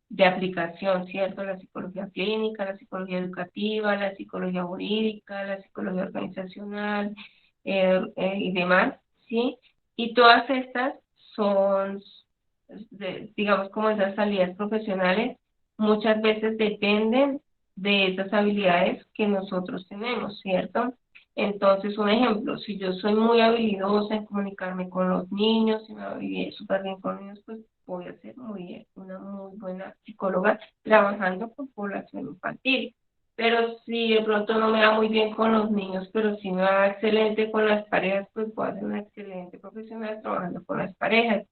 de aplicación, ¿cierto? La psicología clínica, la psicología educativa, la psicología jurídica, la psicología organizacional y demás, ¿sí? Y todas estas son, digamos, como esas salidas profesionales, muchas veces dependen de esas habilidades que nosotros tenemos, ¿cierto? Entonces, un ejemplo, si yo soy muy habilidosa en comunicarme con los niños, y me voy súper bien con niños, pues voy a ser una muy buena psicóloga trabajando con población infantil. Pero si de pronto no me va muy bien con los niños, pero sí me va excelente con las parejas, pues voy a ser una excelente profesional trabajando con las parejas.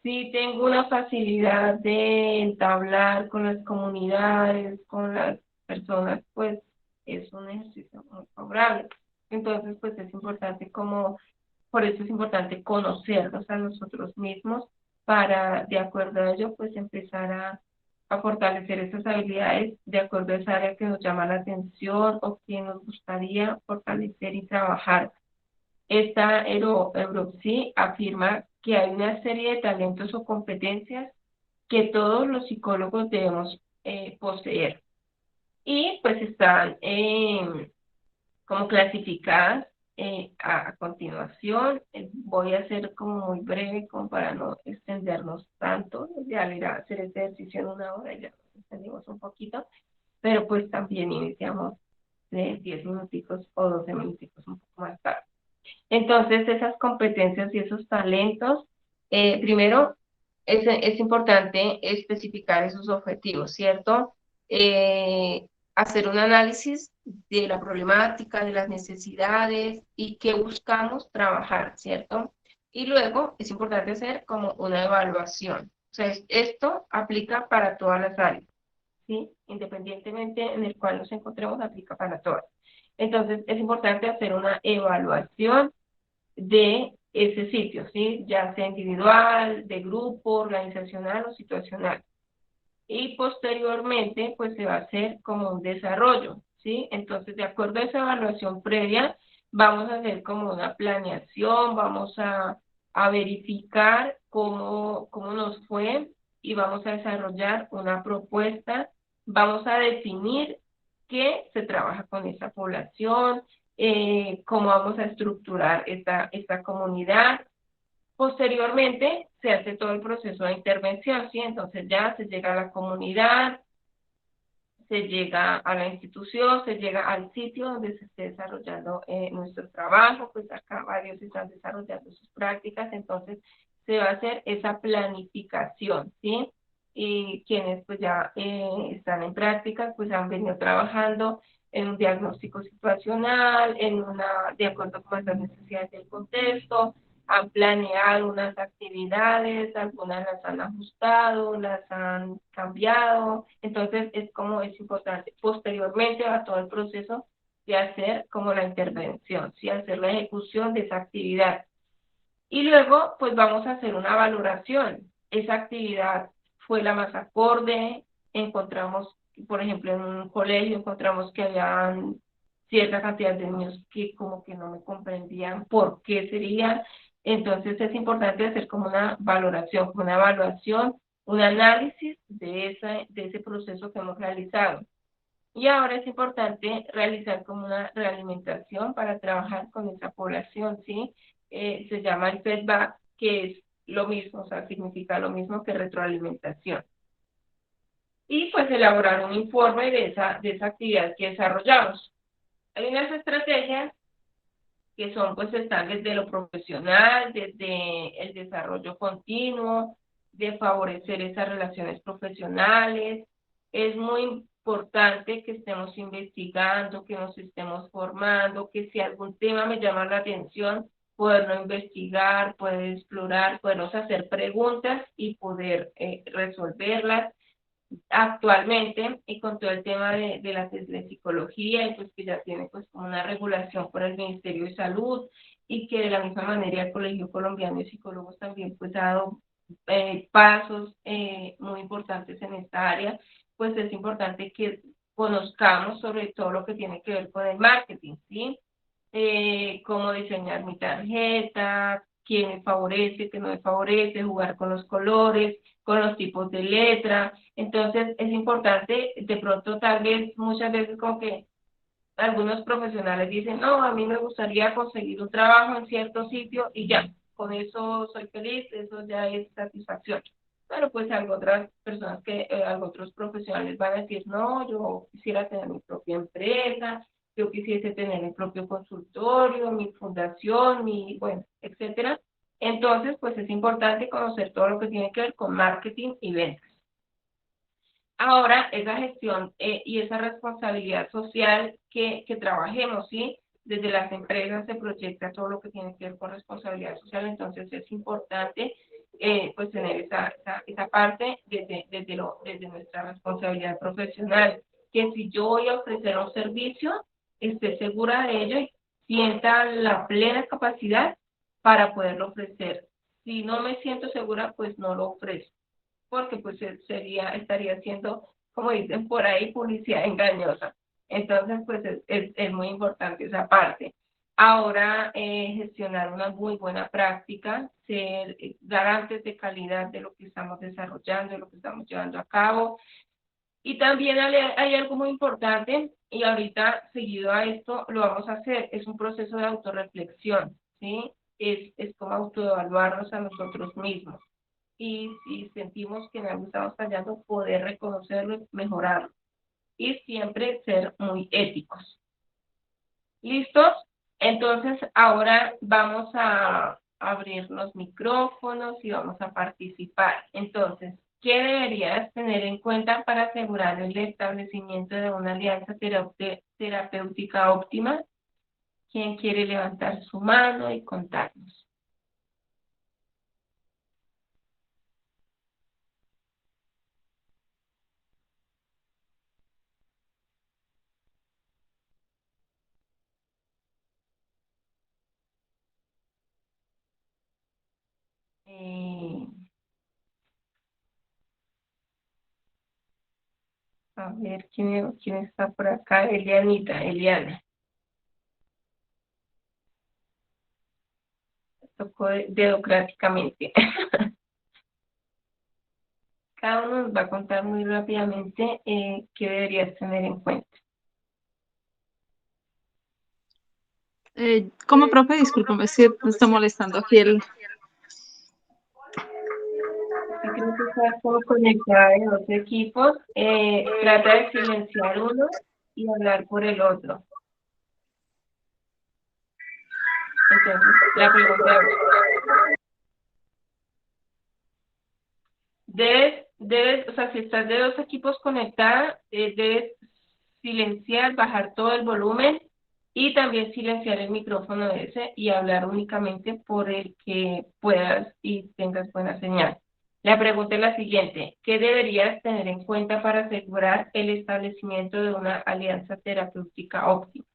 Si tengo una facilidad de entablar con las comunidades, con las personas, pues es un ejercicio muy favorable. Entonces, pues es importante por eso es importante conocernos a nosotros mismos para, de acuerdo a ello, pues empezar a fortalecer esas habilidades de acuerdo a esa área que nos llama la atención o que nos gustaría fortalecer y trabajar. Esta Europsi afirma que hay una serie de talentos o competencias que todos los psicólogos debemos poseer y pues están como clasificadas a continuación. Voy a ser como muy breve como para no extendernos tanto. Ya al ir a hacer este ejercicio en 1 hora ya nos extendimos un poquito, pero pues también iniciamos de 10 minuticos o 12 minuticos un poco más tarde. Entonces, esas competencias y esos talentos, primero, es importante especificar esos objetivos, ¿cierto? Hacer un análisis de la problemática, de las necesidades y qué buscamos trabajar, ¿cierto? Y luego es importante hacer como una evaluación. O sea, esto aplica para todas las áreas, ¿sí? Independientemente en el cual nos encontremos, aplica para todas. Entonces, es importante hacer una evaluación de ese sitio, ¿sí? Ya sea individual, de grupo, organizacional o situacional. Y posteriormente, pues se va a hacer como un desarrollo, ¿sí? Entonces, de acuerdo a esa evaluación previa, vamos a hacer como una planeación, vamos a verificar cómo nos fue y vamos a desarrollar una propuesta, vamos a definir qué se trabaja con esa población, cómo vamos a estructurar esta comunidad. Posteriormente se hace todo el proceso de intervención, ¿sí? Entonces ya se llega a la comunidad, se llega a la institución, se llega al sitio donde se esté desarrollando nuestro trabajo, pues acá varios están desarrollando sus prácticas, entonces se va a hacer esa planificación, ¿sí? Y quienes pues ya están en prácticas, pues han venido trabajando en un diagnóstico situacional, de acuerdo con las necesidades del contexto, han planeado unas actividades, algunas las han ajustado, las han cambiado, entonces es importante. Posteriormente a todo el proceso de hacer como la intervención, ¿sí? Hacer la ejecución de esa actividad. Y luego, pues vamos a hacer una valoración. Esa actividad fue la más acorde, encontramos, por ejemplo, en un colegio, encontramos que había cierta cantidad de niños que como que no me comprendían por qué sería. Entonces es importante hacer como una valoración, un análisis de ese proceso que hemos realizado. Y ahora es importante realizar como una realimentación para trabajar con esa población, ¿sí? Se llama el feedback, que es lo mismo, o sea, significa lo mismo que retroalimentación. Y pues elaborar un informe de esa actividad que desarrollamos. Hay unas estrategias que pues están desde lo profesional, desde el desarrollo continuo, de favorecer esas relaciones profesionales. Es muy importante que estemos investigando, que nos estemos formando, que si algún tema me llama la atención, poderlo investigar, poder explorar, podernos hacer preguntas y poder resolverlas. Actualmente, y con todo el tema de la psicología, y pues que ya tiene pues como una regulación por el Ministerio de Salud, y que de la misma manera el Colegio Colombiano de Psicólogos también pues ha dado pasos muy importantes en esta área, pues es importante que conozcamos sobre todo lo que tiene que ver con el marketing, ¿sí? Cómo diseñar mi tarjeta, qué me favorece, qué no me favorece, jugar con los colores, con los tipos de letra. Entonces es importante, de pronto tal vez muchas veces como que algunos profesionales dicen, no, a mí me gustaría conseguir un trabajo en cierto sitio y ya, con eso soy feliz, eso ya es satisfacción. Pero pues algo otras personas algo otros profesionales van a decir, no, yo quisiera tener mi propia empresa, yo quisiese tener mi propio consultorio, mi fundación, bueno, etcétera. Entonces, pues es importante conocer todo lo que tiene que ver con marketing y ventas. Ahora, esa gestión y esa responsabilidad social que trabajemos, ¿sí? Desde las empresas se proyecta todo lo que tiene que ver con responsabilidad social, entonces es importante pues tener esa parte desde nuestra responsabilidad profesional, que si yo voy a ofrecer un servicio, esté segura de ello y sienta la plena capacidad para poderlo ofrecer. Si no me siento segura, pues no lo ofrezco porque pues estaría haciendo, como dicen por ahí, publicidad engañosa. Entonces, pues es muy importante esa parte. Ahora, gestionar una muy buena práctica, ser garantes de calidad de lo que estamos desarrollando, de lo que estamos llevando a cabo. Y también hay algo muy importante, y ahorita seguido a esto lo vamos a hacer, es un proceso de autorreflexión, ¿sí? Es como autoevaluarnos a nosotros mismos y si sentimos que en algo estamos fallando, poder reconocerlo y mejorarlo. Y siempre ser muy éticos. ¿Listos? Entonces, ahora vamos a abrir los micrófonos y vamos a participar. Entonces, ¿qué deberías tener en cuenta para asegurar el establecimiento de una alianza terapéutica óptima? ¿Quién quiere levantar su mano y contarnos? Eh, A ver, ¿quién está por acá? Eliana. Tocó dedocráticamente. Cada uno nos va a contar muy rápidamente qué deberías tener en cuenta. ¿Cómo, profe? Discúlpame, si me está molestando aquí el... Aquí creo que está como conectada de dos equipos. Trata de silenciar uno y hablar por el otro. Entonces, la pregunta es, o sea, si estás de dos equipos conectados, debes silenciar, bajar todo el volumen y también silenciar el micrófono ese y hablar únicamente por el que puedas y tengas buena señal. La pregunta es la siguiente, ¿qué deberías tener en cuenta para asegurar el establecimiento de una alianza terapéutica óptima?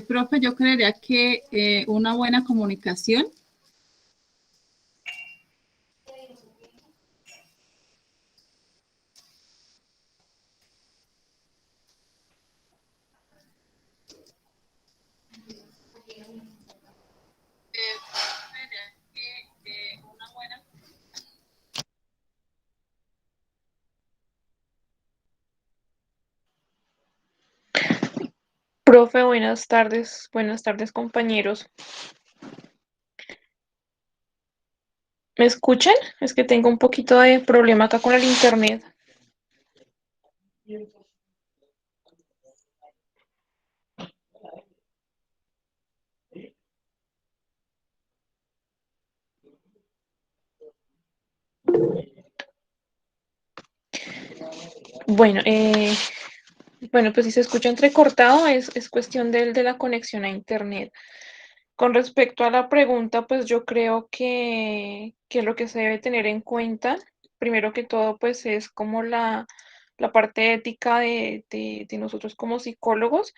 Profe, yo creería que una buena comunicación. Profe, buenas tardes compañeros. ¿Me escuchan? Es que tengo un poquito de problema acá con el internet. Bueno, pues si se escucha entrecortado es cuestión de la conexión a internet. Con respecto a la pregunta, pues yo creo que lo que se debe tener en cuenta, primero que todo, pues es como la parte ética de nosotros como psicólogos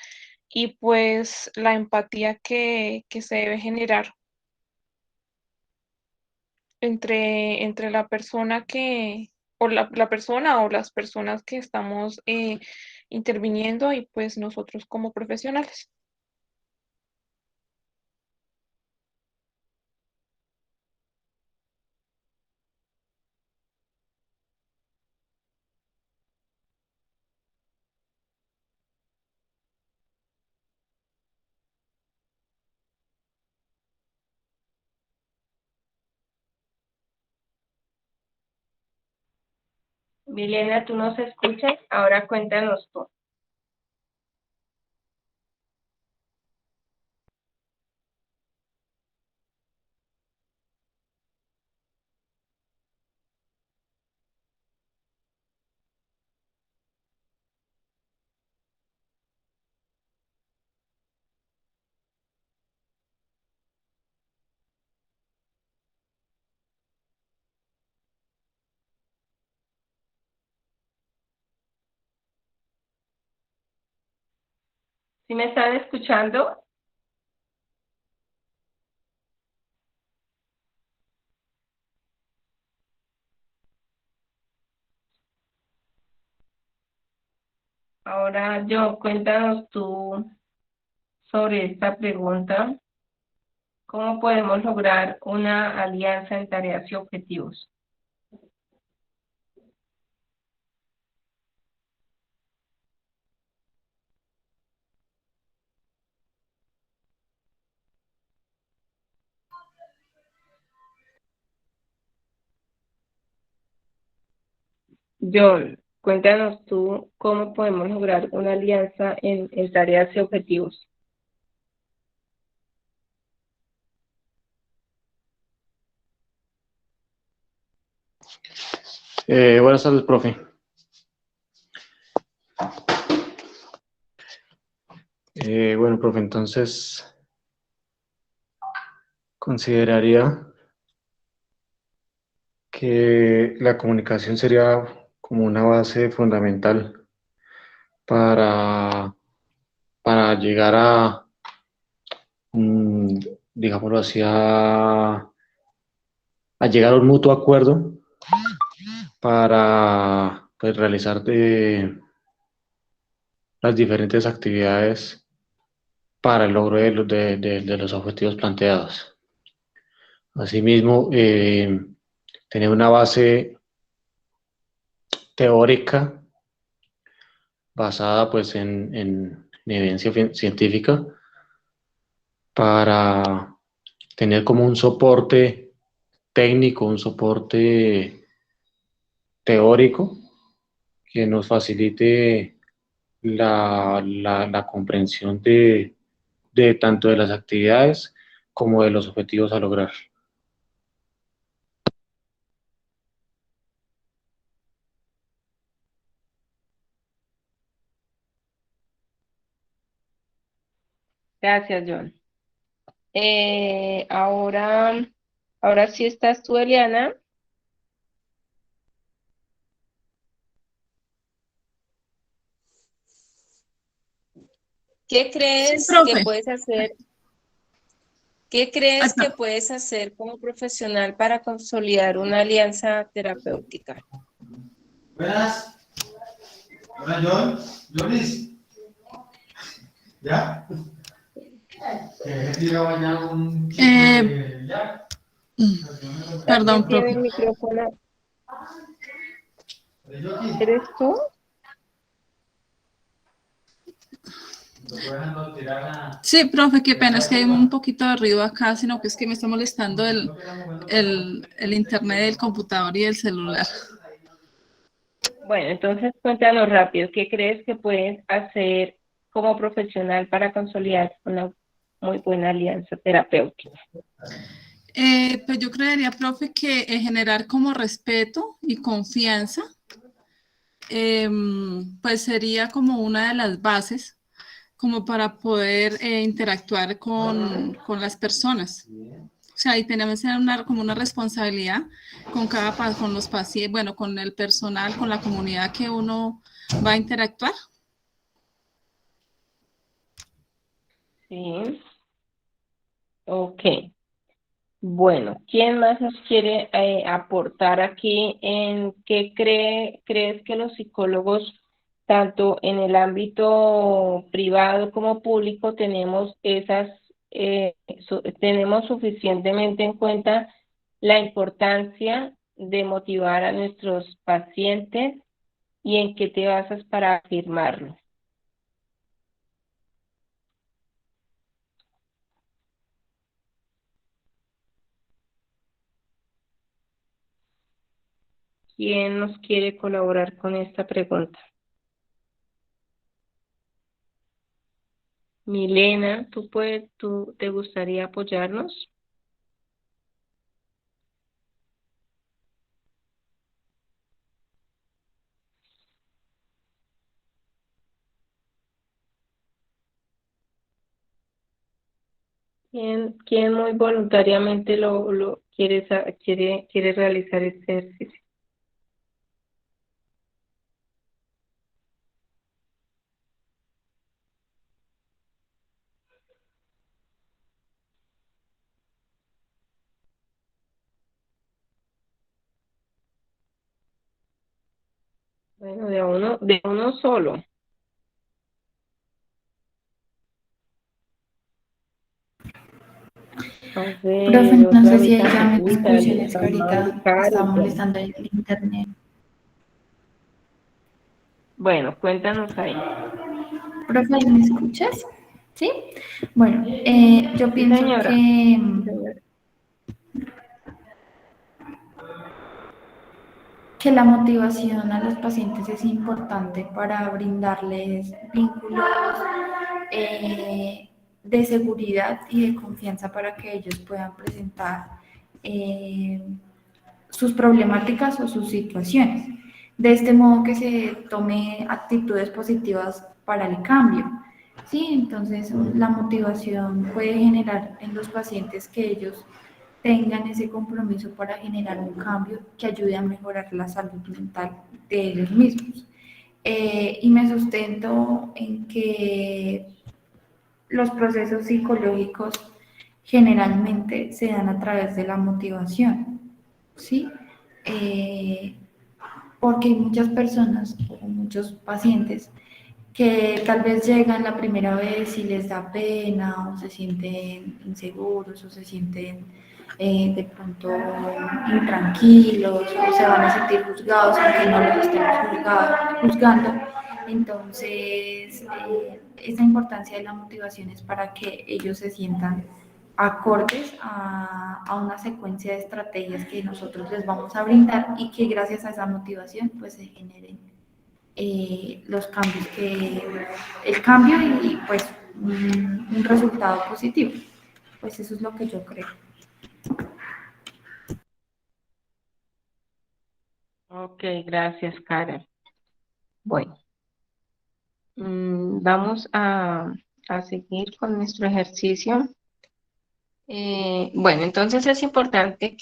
y pues la empatía que se debe generar entre la persona o la persona o las personas que estamos interviniendo y pues nosotros como profesionales. Milena, tú nos escuchas, ahora cuéntanos tú. ¿Sí me están escuchando? Ahora yo, cuéntanos tú sobre esta pregunta. ¿Cómo podemos lograr una alianza en tareas y objetivos? John, cuéntanos tú cómo podemos lograr una alianza en tareas y objetivos. Buenas tardes, profe. Bueno, profe, entonces consideraría que la comunicación sería como una base fundamental para, para llegar mm, digámoslo así, a llegar a un mutuo acuerdo para pues, realizar las diferentes actividades para el logro de los objetivos planteados. Asimismo, tener una base teórica basada pues, en evidencia científica para tener como un soporte técnico, un soporte teórico que nos facilite la comprensión de tanto de las actividades como de los objetivos a lograr. Gracias, John. Ahora sí estás tú, Eliana. ¿Qué Sí, crees que profe. puedes hacer? ¿Qué Ay, crees que puedes hacer como profesional para consolidar una alianza terapéutica? Buenas. Hola, John. Jonis. ¿Ya? ¿Que tira mañana un chico de ya? Perdón, ¿Alguien tiene profe. el micrófono? ¿De Yoki? ¿Eres tú? Lo estoy dejando tirar Sí, profe, qué pena, es que hay un poquito de ruido acá, sino que es que me está molestando el internet del computador y el celular. Bueno, entonces cuéntanos rápido, ¿qué crees que puedes hacer como profesional para consolidar una muy buena alianza terapéutica? Pues yo creería, profe, que generar como respeto y confianza, pues sería como una de las bases como para poder interactuar con las personas. O sea, y tenemos como una responsabilidad con con los pacientes, bueno, con el personal, con la comunidad que uno va a interactuar. Sí, ok. Bueno, ¿quién más nos quiere aportar aquí en qué crees que los psicólogos, tanto en el ámbito privado como público, tenemos suficientemente en cuenta la importancia de motivar a nuestros pacientes y en qué te basas para afirmarlo? ¿Quién nos quiere colaborar con esta pregunta? Milena, ¿tú te gustaría apoyarnos? ¿Quién muy voluntariamente lo quiere realizar este ejercicio? Bueno, de uno solo. A Profe, ver, no otra sé si ella me Vitacita, escucha, es Luisa que Mari, ahorita estaba Karen. molestando el internet. Bueno, cuéntanos ahí. Profe, ¿me escuchas? ¿Sí? Bueno, yo Sí, pienso señora. que, Sí, señora. que la motivación a los pacientes es importante para brindarles vínculos de seguridad y de confianza para que ellos puedan presentar eh, sus problemáticas o sus situaciones. De este modo que se tome actitudes positivas para el cambio. Sí, entonces la motivación puede generar en los pacientes que ellos tengan ese compromiso para generar un cambio que ayude a mejorar la salud mental de ellos mismos. Y me sustento en que los procesos psicológicos generalmente se dan a través de la motivación, ¿sí? Eh, Porque hay muchas personas o muchos pacientes que tal vez llegan la primera vez y les da pena o se sienten inseguros o se sienten de pronto intranquilos o se van a sentir juzgados aunque no los estemos juzgando. Entonces, esa importancia de la motivación es para que ellos se sientan acordes a una secuencia de estrategias que nosotros les vamos a brindar y que gracias a esa motivación pues se generen los cambios el cambio y pues un resultado positivo. Pues eso es lo que yo creo. Ok, gracias, Karen. Bueno, vamos a seguir con nuestro ejercicio. Bueno, entonces es importante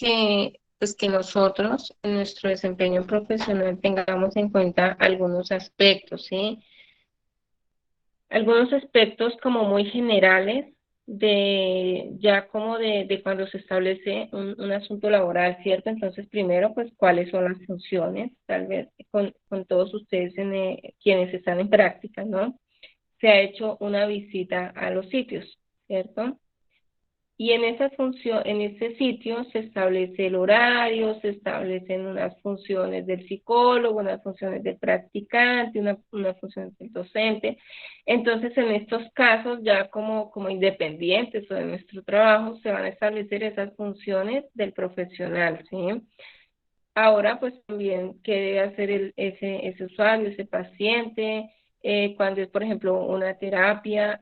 pues, que nosotros en nuestro desempeño profesional tengamos en cuenta algunos aspectos, ¿sí? Algunos aspectos como muy generales ya como de cuando se establece un asunto laboral, ¿cierto? Entonces, primero, pues, ¿cuáles son las funciones? Tal vez con todos ustedes quienes están en práctica, ¿no? Se ha hecho una visita a los sitios, ¿cierto? Y en esa función, en ese sitio se establece el horario, se establecen unas funciones del psicólogo, unas funciones del practicante, unas funciones del docente. Entonces, en estos casos, ya como independientes o de nuestro trabajo, se van a establecer esas funciones del profesional, ¿sí? Ahora, pues también, ¿qué debe hacer ese usuario, ese paciente? Cuando es, por ejemplo, una terapia,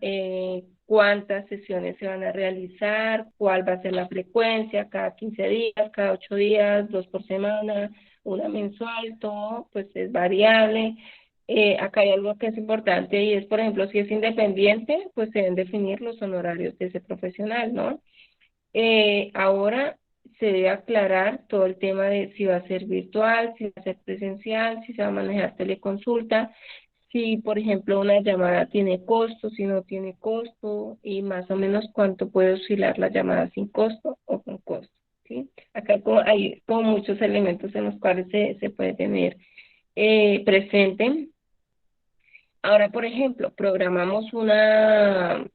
cuántas sesiones se van a realizar, cuál va a ser la frecuencia, cada 15 días, cada 8 días, 2 por semana, una mensual, todo pues es variable. Acá hay algo que es importante y es, por ejemplo, si es independiente, pues se deben definir los honorarios de ese profesional, ¿no? Ahora se debe aclarar todo el tema de si va a ser virtual, si va a ser presencial, si se va a manejar teleconsulta, si, por ejemplo, una llamada tiene costo, si no tiene costo, y más o menos cuánto puede oscilar la llamada sin costo o con costo, ¿sí? Acá hay como muchos elementos en los cuales se puede tener presente. Ahora, por ejemplo, programamos una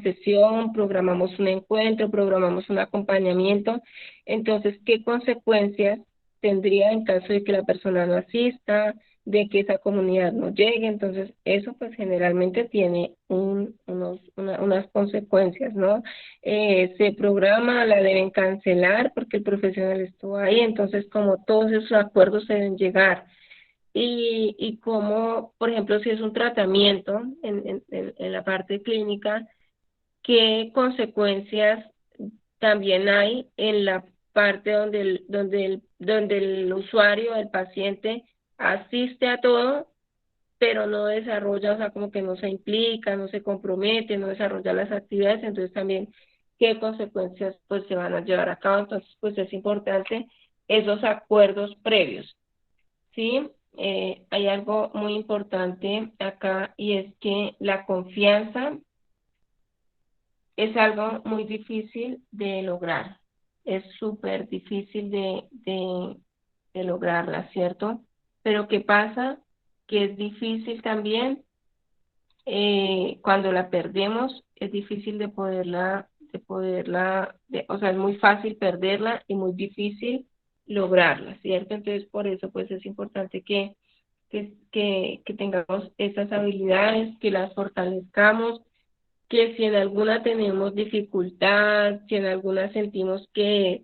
sesión, programamos un encuentro, programamos un acompañamiento. Entonces, ¿qué consecuencias tendría en caso de que la persona no asista, de que esa comunidad no llegue? Entonces, eso pues generalmente tiene unas consecuencias, ¿no? Se programa, la deben cancelar porque el profesional estuvo ahí, entonces como todos esos acuerdos se deben llegar. Y como, por ejemplo, si es un tratamiento en la parte clínica, qué consecuencias también hay en la parte donde el usuario, el paciente, asiste a todo, pero no desarrolla, o sea, como que no se implica, no se compromete, no desarrolla las actividades, entonces también qué consecuencias pues se van a llevar a cabo. Entonces, pues es importante esos acuerdos previos, ¿sí? Hay algo muy importante acá y es que la confianza es algo muy difícil de lograr. Es súper difícil de lograrla, ¿cierto? Pero ¿qué pasa? Que es difícil también cuando la perdemos, es difícil o sea, es muy fácil perderla y muy difícil lograrla, ¿cierto? Entonces, por eso, pues es importante que tengamos esas habilidades, que las fortalezcamos, que si en alguna tenemos dificultad, si en alguna sentimos que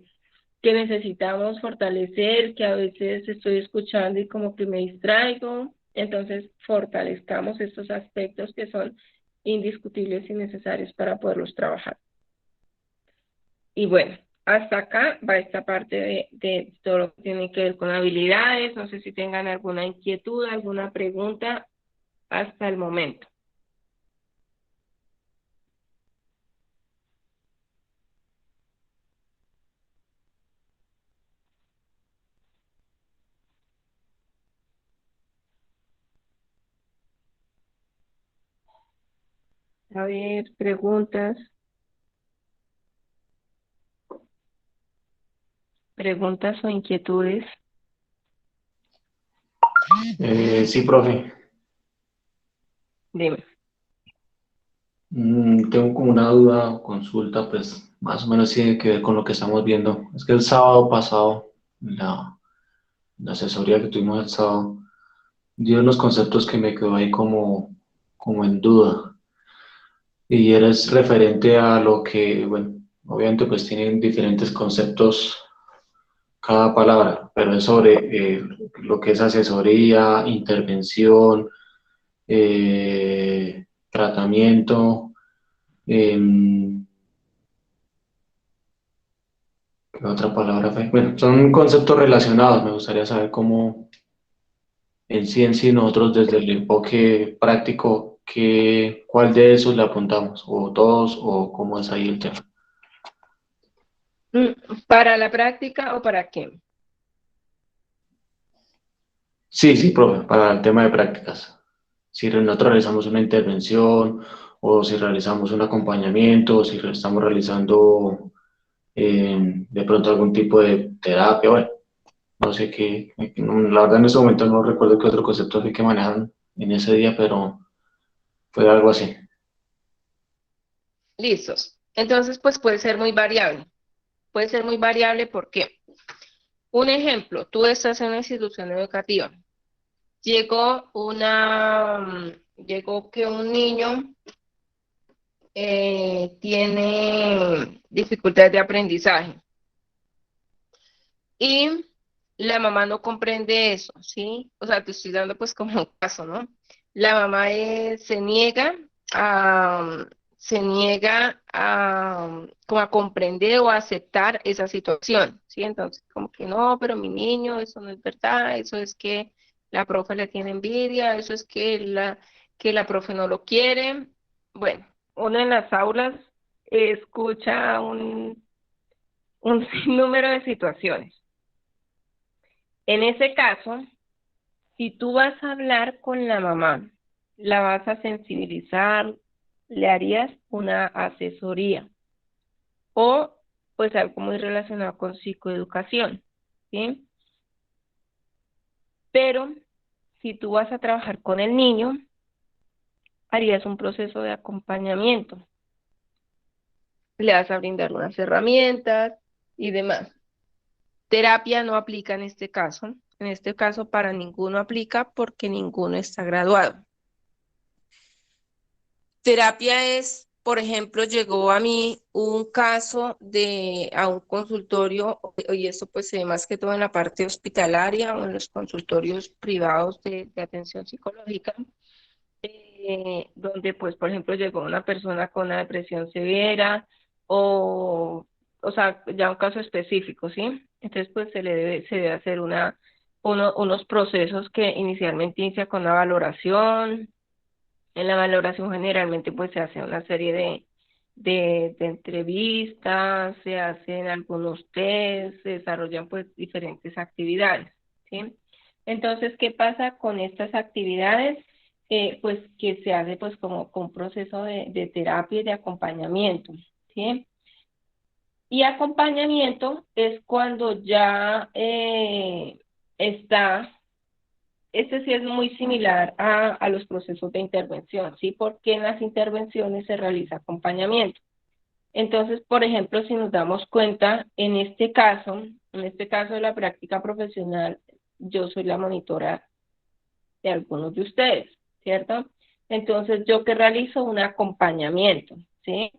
necesitamos fortalecer, que a veces estoy escuchando y como que me distraigo, entonces fortalezcamos estos aspectos que son indiscutibles y necesarios para poderlos trabajar. Y bueno, hasta acá va esta parte de todo lo que tiene que ver con habilidades. No sé si tengan alguna inquietud, alguna pregunta hasta el momento. A ver, preguntas. Preguntas o inquietudes. Sí, profe. Dime. Tengo como una duda o consulta, pues más o menos tiene que ver con lo que estamos viendo. Es que el sábado pasado, la asesoría que tuvimos el sábado, dio unos conceptos que me quedó ahí como en duda. Y eres referente a lo que, bueno, obviamente pues tienen diferentes conceptos cada palabra, pero es sobre lo que es asesoría, intervención, tratamiento, ¿qué otra palabra fue? Bueno, son conceptos relacionados, me gustaría saber cómo en sí nosotros desde el enfoque práctico, ¿cuál de esos le apuntamos? ¿O todos? ¿O cómo es ahí el tema? ¿Para la práctica o para qué? Sí, profe, para el tema de prácticas. Si nosotros realizamos una intervención o si realizamos un acompañamiento o si estamos realizando de pronto algún tipo de terapia, bueno, no sé qué, la verdad en este momento no recuerdo qué otro concepto fue que manejan en ese día, pero fue algo así. Listos. Entonces, pues puede ser muy variable. Puede ser muy variable porque, un ejemplo, tú estás en una institución educativa. Llegó que un niño tiene dificultades de aprendizaje y la mamá no comprende eso, ¿sí? O sea, te estoy dando pues como un caso, ¿no? La mamá a, como a comprender o a aceptar esa situación, ¿sí? Entonces, como que no, pero mi niño, eso no es verdad, eso es que la profe le tiene envidia, eso es que la profe no lo quiere. Bueno, uno en las aulas escucha un sinnúmero de situaciones. En ese caso, si tú vas a hablar con la mamá, la vas a sensibilizar, le harías una asesoría o pues algo muy relacionado con psicoeducación, ¿sí? Pero si tú vas a trabajar con el niño, harías un proceso de acompañamiento. Le vas a brindar unas herramientas y demás. Terapia no aplica en este caso. En este caso para ninguno aplica porque ninguno está graduado. Terapia es, por ejemplo, llegó a mí un caso a un consultorio, y esto pues se ve más que todo en la parte hospitalaria o en los consultorios privados de atención psicológica, donde pues, por ejemplo, llegó una persona con una depresión severa o sea, ya un caso específico, ¿sí? Entonces pues se debe hacer unos procesos que inicialmente inicia con una valoración. En la valoración generalmente pues se hace una serie de entrevistas, se hacen algunos test, se desarrollan pues diferentes actividades, ¿sí? Entonces, ¿qué pasa con estas actividades? Pues que se hace pues como con un proceso de terapia y de acompañamiento, ¿sí? Y acompañamiento es cuando ya está. Este sí es muy similar a los procesos de intervención, ¿sí? Porque en las intervenciones se realiza acompañamiento. Entonces, por ejemplo, si nos damos cuenta, en este caso de la práctica profesional, yo soy la monitora de algunos de ustedes, ¿cierto? Entonces, yo que realizo un acompañamiento, ¿sí?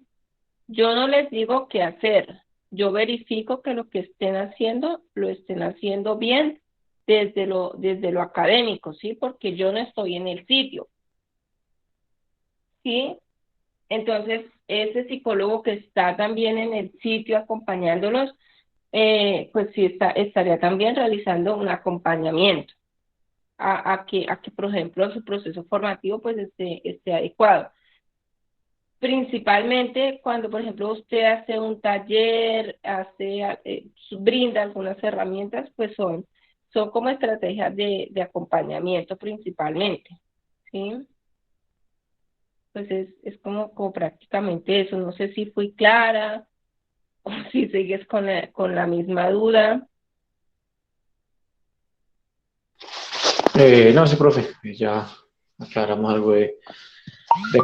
Yo no les digo qué hacer, yo verifico que lo que estén haciendo, lo estén haciendo bien desde lo académico, ¿sí? Porque yo no estoy en el sitio, ¿sí? Entonces, ese psicólogo que está también en el sitio acompañándolos, pues sí estaría también realizando un acompañamiento a que, por ejemplo, su proceso formativo pues esté adecuado. Principalmente cuando, por ejemplo, usted hace un taller, brinda algunas herramientas, pues son como estrategias de acompañamiento principalmente, ¿sí? Pues es como prácticamente eso. No sé si fui clara o si sigues con la misma duda. No, sí, profe, ya aclaramos algo de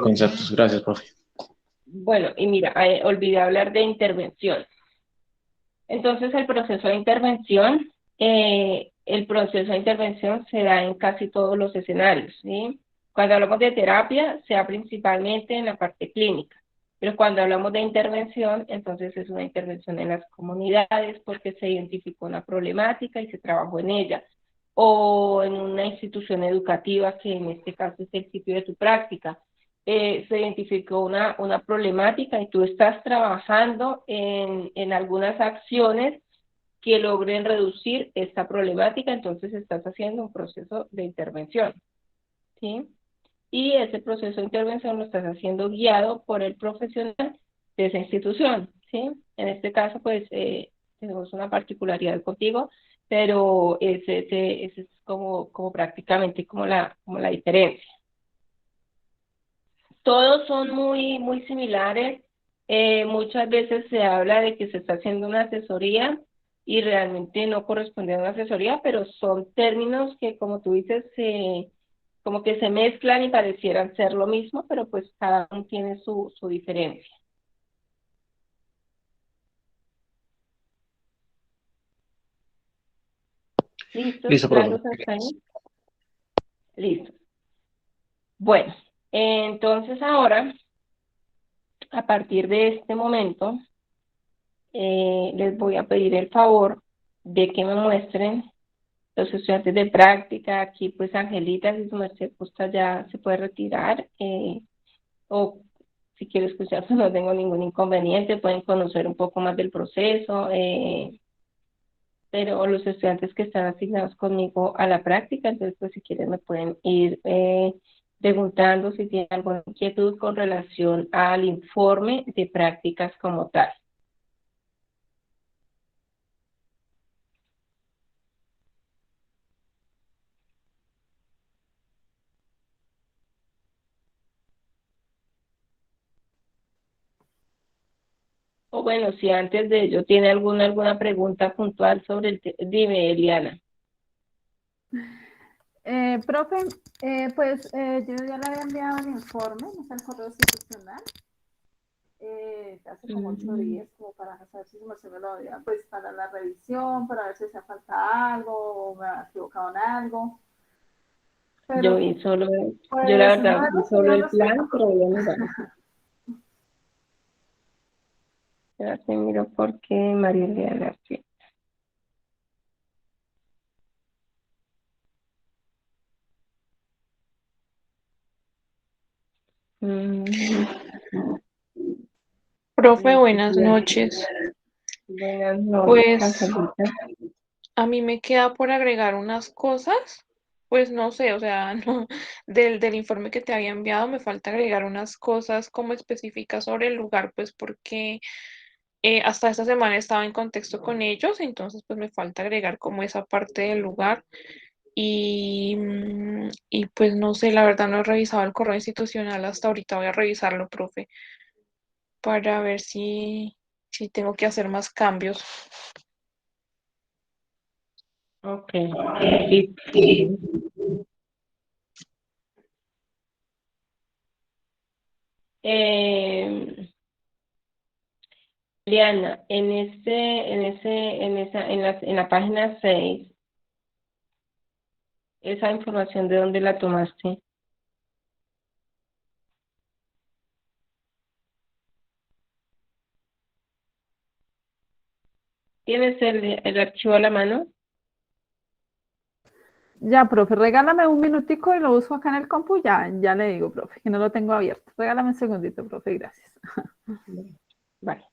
conceptos. Gracias, profe. Bueno, y mira, olvidé hablar de intervención. Entonces, el proceso de intervención se da en casi todos los escenarios, ¿sí? Cuando hablamos de terapia, se da principalmente en la parte clínica, pero cuando hablamos de intervención, entonces es una intervención en las comunidades porque se identificó una problemática y se trabajó en ella, o en una institución educativa, que en este caso es el sitio de tu práctica. Se identificó una problemática y tú estás trabajando en algunas acciones que logren reducir esta problemática, entonces estás haciendo un proceso de intervención, ¿sí? Y ese proceso de intervención lo estás haciendo guiado por el profesional de esa institución, ¿sí? En este caso, pues, tenemos una particularidad contigo, pero ese es como prácticamente como la diferencia. Todos son muy similares. Muchas veces se habla de que se está haciendo una asesoría y realmente no corresponde a una asesoría, pero son términos que, como tú dices, como que se mezclan y parecieran ser lo mismo, pero pues cada uno tiene su diferencia. ¿Listos? Listo, ¿Claros profe. hasta ahí? Listo. Bueno, entonces ahora, a partir de este momento, les voy a pedir el favor de que me muestren los estudiantes de práctica. Aquí pues Angelita, si su merced gusta ya se puede retirar, o si quiere escuchar pues no tengo ningún inconveniente, pueden conocer un poco más del proceso, pero los estudiantes que están asignados conmigo a la práctica, entonces pues si quieren me pueden ir preguntando si tienen alguna inquietud con relación al informe de prácticas como tal. O bueno, si antes de ello tiene alguna pregunta puntual sobre dime, Eliana. Profe, yo ya le había enviado el informe, no sé, el correo institucional, hace como 8 días, como para saber si se me lo había, pues para la revisión, para ver si hacía falta algo o me había equivocado en algo. Pero, Yo vi solo, yo la pues, no verdad he vi solo recibido el plan, respuesta. pero voy a mirar. Ya te miro porque María Eliana, sí. Mm, Profe, listo, buenas bien. noches. Buenas noches, Pues Angelita. a mí me queda por agregar unas cosas, pues no sé, o sea, no, del informe que te había enviado me falta agregar unas cosas como específicas sobre el lugar, pues porque hasta esta semana estaba en contexto con ellos, entonces pues me falta agregar como esa parte del lugar y pues no sé, la verdad no he revisado el correo institucional hasta ahorita, voy a revisarlo, profe, para ver si tengo que hacer más cambios. Ok, listo. Eh, Liana, en la página 6, esa información de dónde la tomaste. ¿Tienes el archivo a la mano? Ya, profe, regálame un minutico y lo uso acá en el compu, ya le digo, profe, que no lo tengo abierto. Regálame un segundito, profe, gracias. Vale.